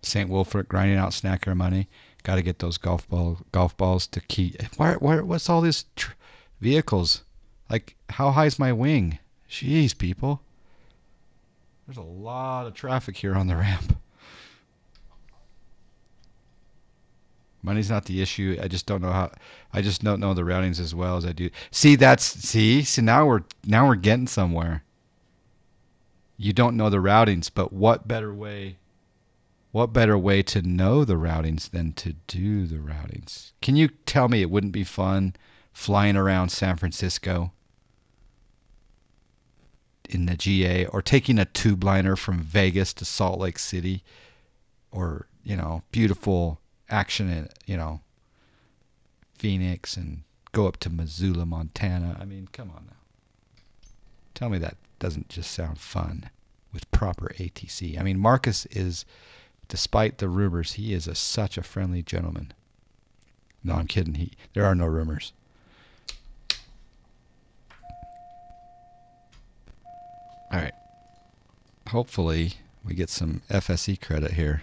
Speaker 1: St. Wilfred grinding out snacker money. Got to get those golf balls to keep. What's all these vehicles? Like, how high is my wing? Jeez, people. There's a lot of traffic here on the ramp. Money's not the issue. I just don't know how. I just don't know the routings as well as I do. See, so now we're getting somewhere. You don't know the routings, but what better way to know the routings than to do the routings? Can you tell me it wouldn't be fun flying around San Francisco in the GA, or taking a tube liner from Vegas to Salt Lake City, or, beautiful action in, Phoenix, and go up to Missoula, Montana? I mean, come on now. Tell me that doesn't just sound fun with proper ATC. I mean, Marcus is, despite the rumors, he is such a friendly gentleman. No, I'm kidding. There are no rumors. All right. Hopefully we get some FSE credit here.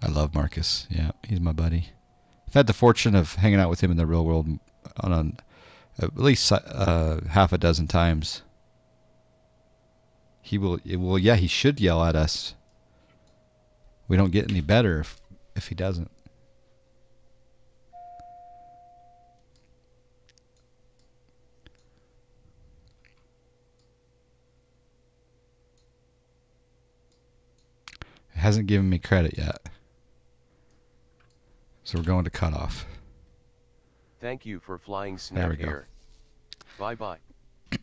Speaker 1: I love Marcus. Yeah, he's my buddy. I've had the fortune of hanging out with him in the real world on at least half a dozen times. He should yell at us. We don't get any better if he doesn't. It hasn't given me credit yet. So we're going to cutoff.
Speaker 3: Thank you for flying
Speaker 1: There we
Speaker 3: Snak
Speaker 1: go.
Speaker 3: Air. Bye-bye.
Speaker 1: Let's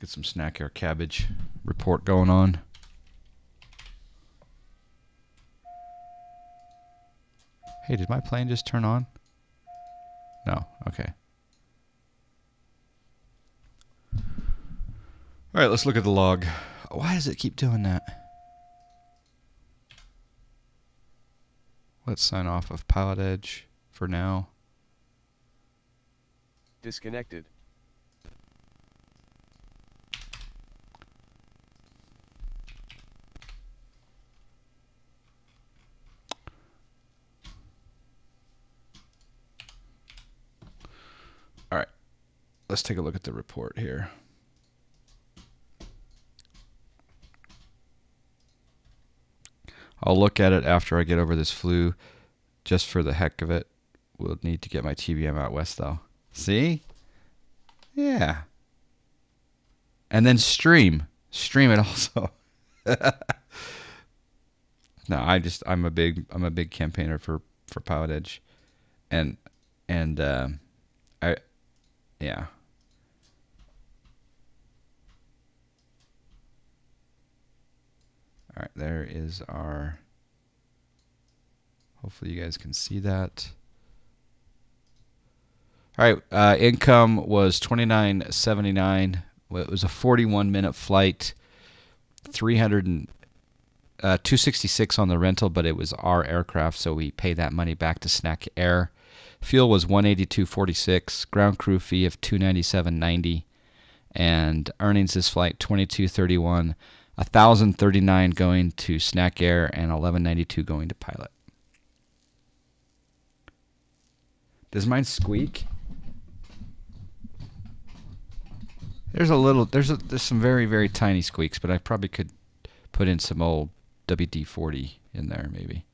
Speaker 1: get some Snak Air cabbage report going on. Hey, did my plane just turn on? No. Okay. All right, let's look at the log. Why does it keep doing that? Let's sign off of Pilotedge for now.
Speaker 3: Disconnected.
Speaker 1: All right, let's take a look at the report here. I'll look at it after I get over this flu. Just for the heck of it, we'll need to get my TBM out west, though. See? Yeah. And then stream it also. No, I'm a big campaigner for Pilotedge, and yeah. All right, there is our. Hopefully you guys can see that. All right, income was $29.79. It was a 41-minute flight. 266 on the rental, but it was our aircraft, so we pay that money back to Snak Air. Fuel was $182.46. Ground crew fee of $297.90. and earnings this flight 2231, 1039 going to Snak Air, and 1192 going to Pilot. Does mine squeak? There's some very, very tiny squeaks, but I probably could put in some old WD-40 in there maybe.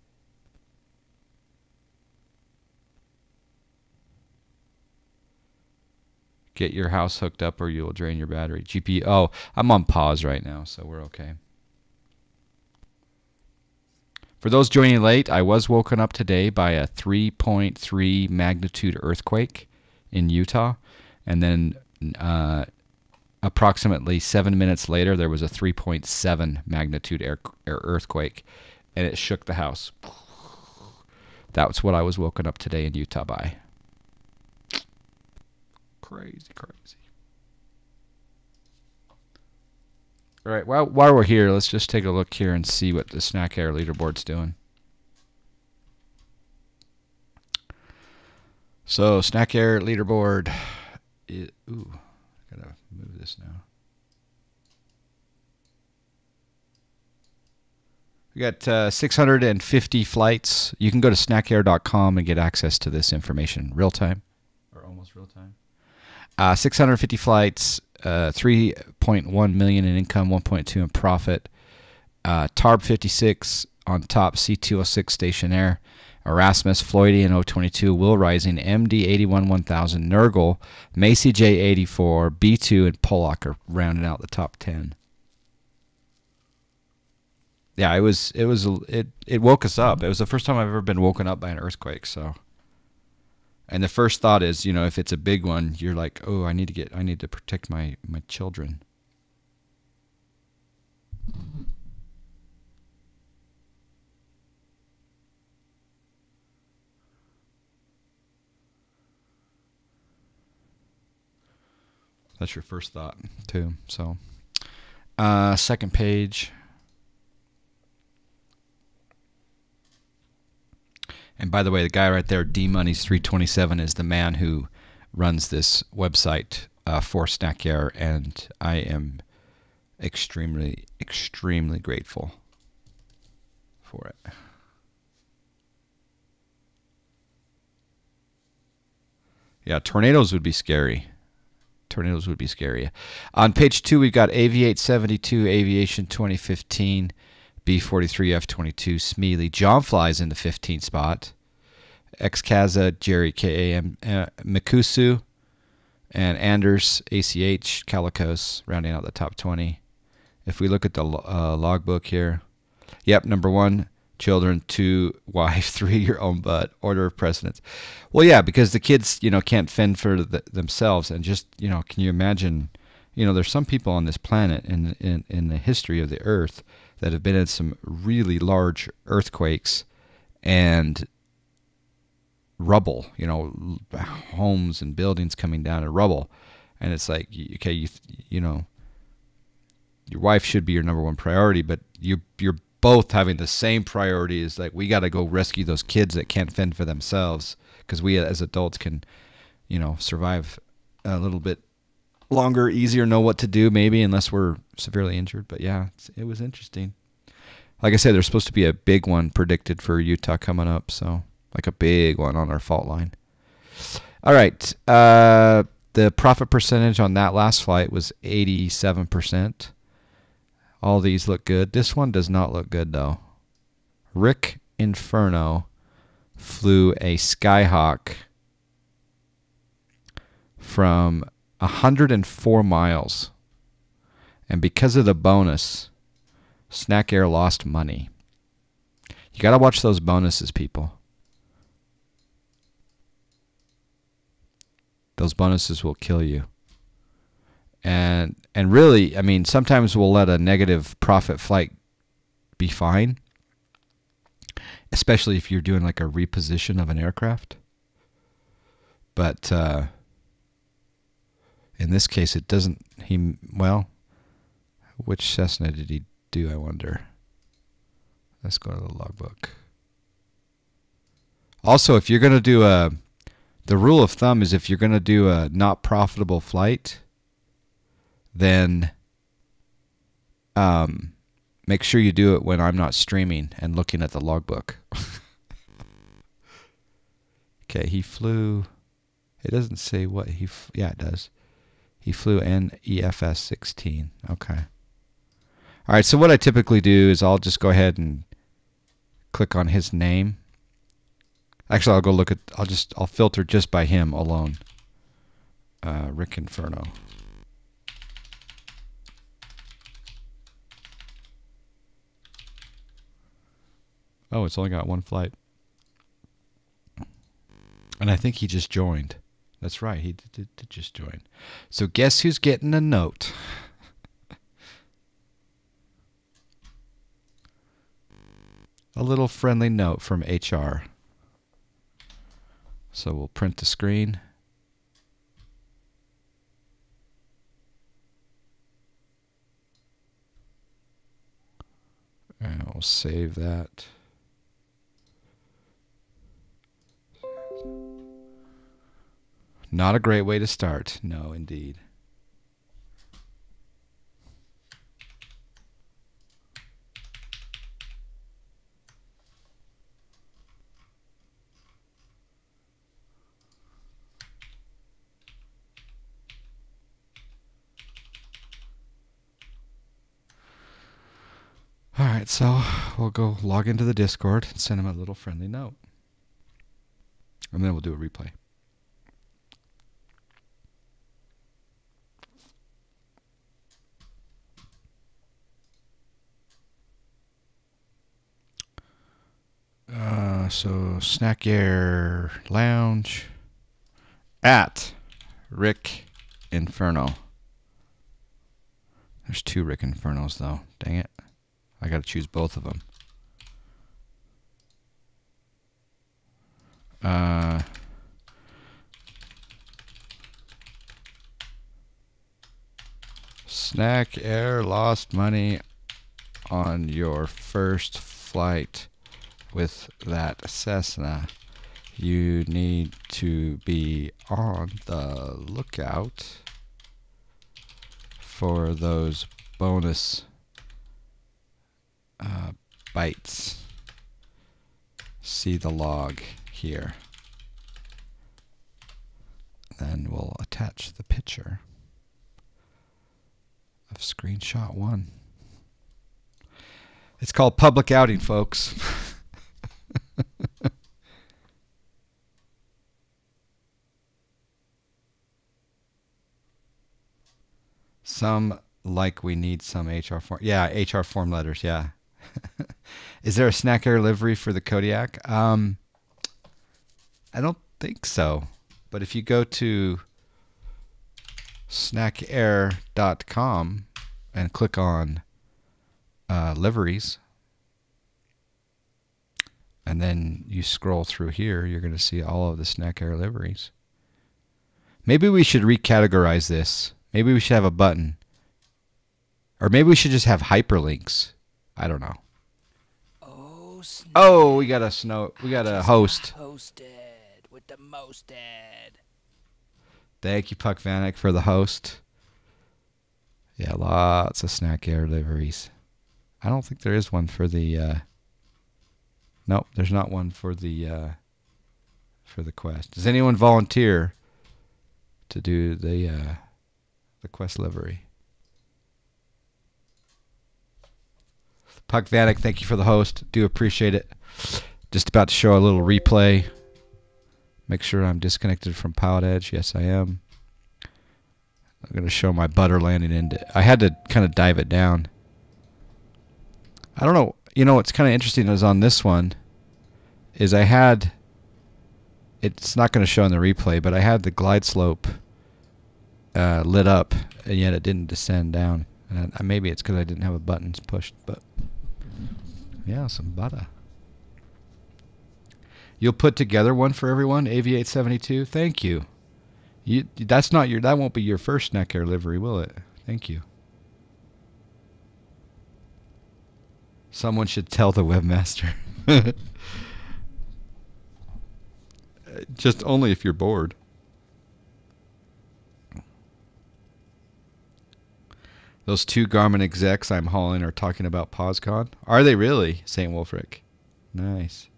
Speaker 1: Get your house hooked up or you will drain your battery. GPU. Oh, I'm on pause right now, so we're okay. For those joining late, I was woken up today by a 3.3 magnitude earthquake in Utah, and then approximately 7 minutes later, there was a 3.7 magnitude earthquake, and it shook the house. That's what I was woken up today in Utah by. Crazy, crazy. All right, while we're here, let's just take a look here and see what the Snak Air leaderboard's doing. So, Snak Air leaderboard. Ooh, I gotta move this now. We got 650 flights. You can go to snakair.com and get access to this information real time, or almost real time. 650 flights, 3.1 million in income, 1.2 in profit. TARB 56 on top, C206 stationaire. Erasmus, Floydian 022, Will Rising, MD 81 1000, Nurgle, Macy J 84, B2, and Pollock are rounding out the top 10. Yeah, it woke us up. It was the first time I've ever been woken up by an earthquake, so. And the first thought is, you know, if it's a big one, you're like, oh, I need to protect my children. That's your first thought, too. So, second page. And by the way, the guy right there, D-Money's327, is the man who runs this website for Snak Air, and I am extremely, extremely grateful for it. Yeah, tornadoes would be scary. Tornadoes would be scary. On page 2, we've got AV872, Aviation 2015, B43, F22, Smealy. John flies in the 15th spot. Xkaza, Jerry, KAM, Mikusu, and Anders, ACH, Calicos, rounding out the top 20. If we look at the logbook here, yep, number 1, children, 2, wife, 3, your own butt, order of precedence. Well, yeah, because the kids, you know, can't fend for themselves, and just, you know, can you imagine, you know, there's some people on this planet in the history of the Earth that have been in some really large earthquakes and rubble, you know, homes and buildings coming down and rubble, and it's like, okay, you know, your wife should be your number 1 priority, but you're both having the same priority. Is like, we got to go rescue those kids that can't fend for themselves, because we as adults can, you know, survive a little bit longer, easier, know what to do maybe, unless we're severely injured. But yeah, it was interesting. Like I said, there's supposed to be a big one predicted for Utah coming up, so like a big one on our fault line. All right, the profit percentage on that last flight was 87%. All these look good. This one does not look good, though. Rick Inferno flew a Skyhawk from 104 miles. And because of the bonus, Snak Air lost money. You got to watch those bonuses, people. Those bonuses will kill you. And really, I mean, sometimes we'll let a negative profit flight be fine, especially if you're doing like a reposition of an aircraft. But in this case, it doesn't. Well, which Cessna did he do, I wonder? Let's go to the logbook. Also, if you're going to do the rule of thumb is if you're going to do a not profitable flight, then make sure you do it when I'm not streaming and looking at the logbook. Okay, he flew. It doesn't say what he. Yeah, it does. He flew NEFS 16. Okay. All right. So what I typically do is I'll just go ahead and click on his name. Actually, I'll go look at. I'll filter just by him alone. Rick Inferno. Oh, it's only got one flight. And I think he just joined. That's right, he did just join. So guess who's getting a note? A little friendly note from HR. So we'll print the screen. And we'll save that. Not a great way to start. No, indeed. All right, so we'll go log into the Discord and send him a little friendly note. And then we'll do a replay. So Snack Air Lounge at Rick Inferno. There's two Rick Infernos though. Dang it. I gotta choose both of them. Snack Air lost money on your first flight with that Cessna. You need to be on the lookout for those bonus bytes. See the log here. Then we'll attach the picture of screenshot 1. It's called public outing, folks. Some like we need some HR form. Yeah, HR form letters, yeah. Is there a Snack Air livery for the Kodiak? I don't think so. But if you go to snackair.com and click on liveries, and then you scroll through here, you're going to see all of the Snack Air liveries. Maybe we should recategorize this. Maybe we should have a button. Or maybe we should just have hyperlinks. I don't know. Oh, we got a host.
Speaker 12: Hosted with the mosted.
Speaker 1: Thank you, Puck Vanek, for the host. Yeah, lots of Snack Air liveries. I don't think there is one for the. Nope, there's not one for the quest. Does anyone volunteer to do the quest livery? Puck Vanek, thank you for the host. Do appreciate it. Just about to show a little replay. Make sure I'm disconnected from Pilotedge. Yes, I am. I'm going to show my butter landing into. I had to kind of dive it down. I don't know. You know what's kind of interesting is on this one is I had. It's not going to show in the replay, but I had the glide slope lit up, and yet it didn't descend down. And maybe it's because I didn't have a buttons pushed, but yeah, some butter. You'll put together one for everyone, AV872. Thank you. That won't be your first Snack Air livery, will it? Thank you. Someone should tell the webmaster. Just only if you're bored. Those two Garmin execs I'm hauling are talking about POSCON. Are they really, St. Wolfric? Nice.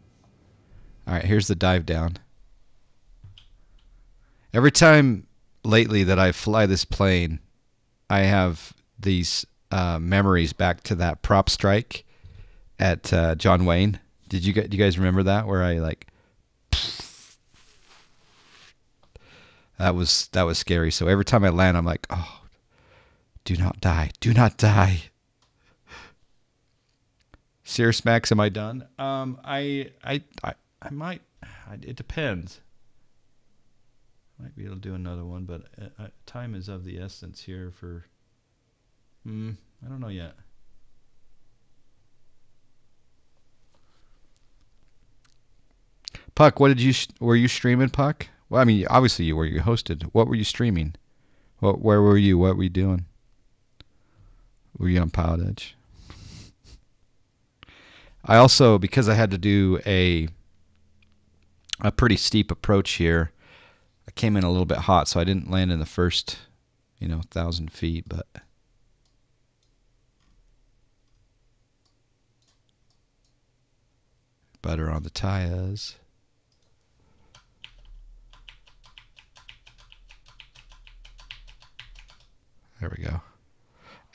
Speaker 1: All right, here's the dive down. Every time lately that I fly this plane, I have these memories back to that prop strike at John Wayne. Do you guys remember that? Where I like, that was scary. So every time I land, I'm like, oh, do not die, do not die. Cirrus Max, am I done? I might. It depends. Might be able to do another one, but time is of the essence here for. I don't know yet. Puck, what did you? Were you streaming, Puck? Well, I mean, obviously you were. You hosted. What were you streaming? Where were you? What were you doing? Were you on Pilotedge? I also, because I had to do a pretty steep approach here, I came in a little bit hot, so I didn't land in the first, 1,000 feet, but butter on the tires. There we go.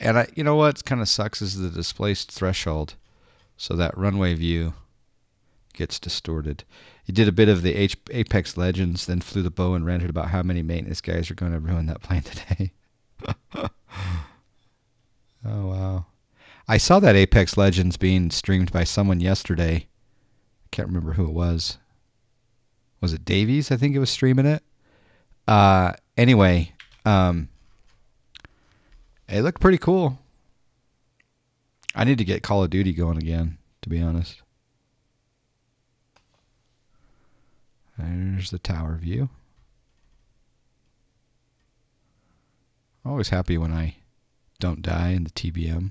Speaker 1: And you know what kind of sucks is the displaced threshold, so that runway view gets distorted. He did a bit of the Apex Legends, then flew the bow and ranted about how many maintenance guys are going to ruin that plane today. Oh, wow. I saw that Apex Legends being streamed by someone yesterday. I can't remember who it was. Was it Davies? I think it was streaming it. Anyway, it looked pretty cool. I need to get Call of Duty going again, to be honest. There's the tower view. Always happy when I don't die in the TBM.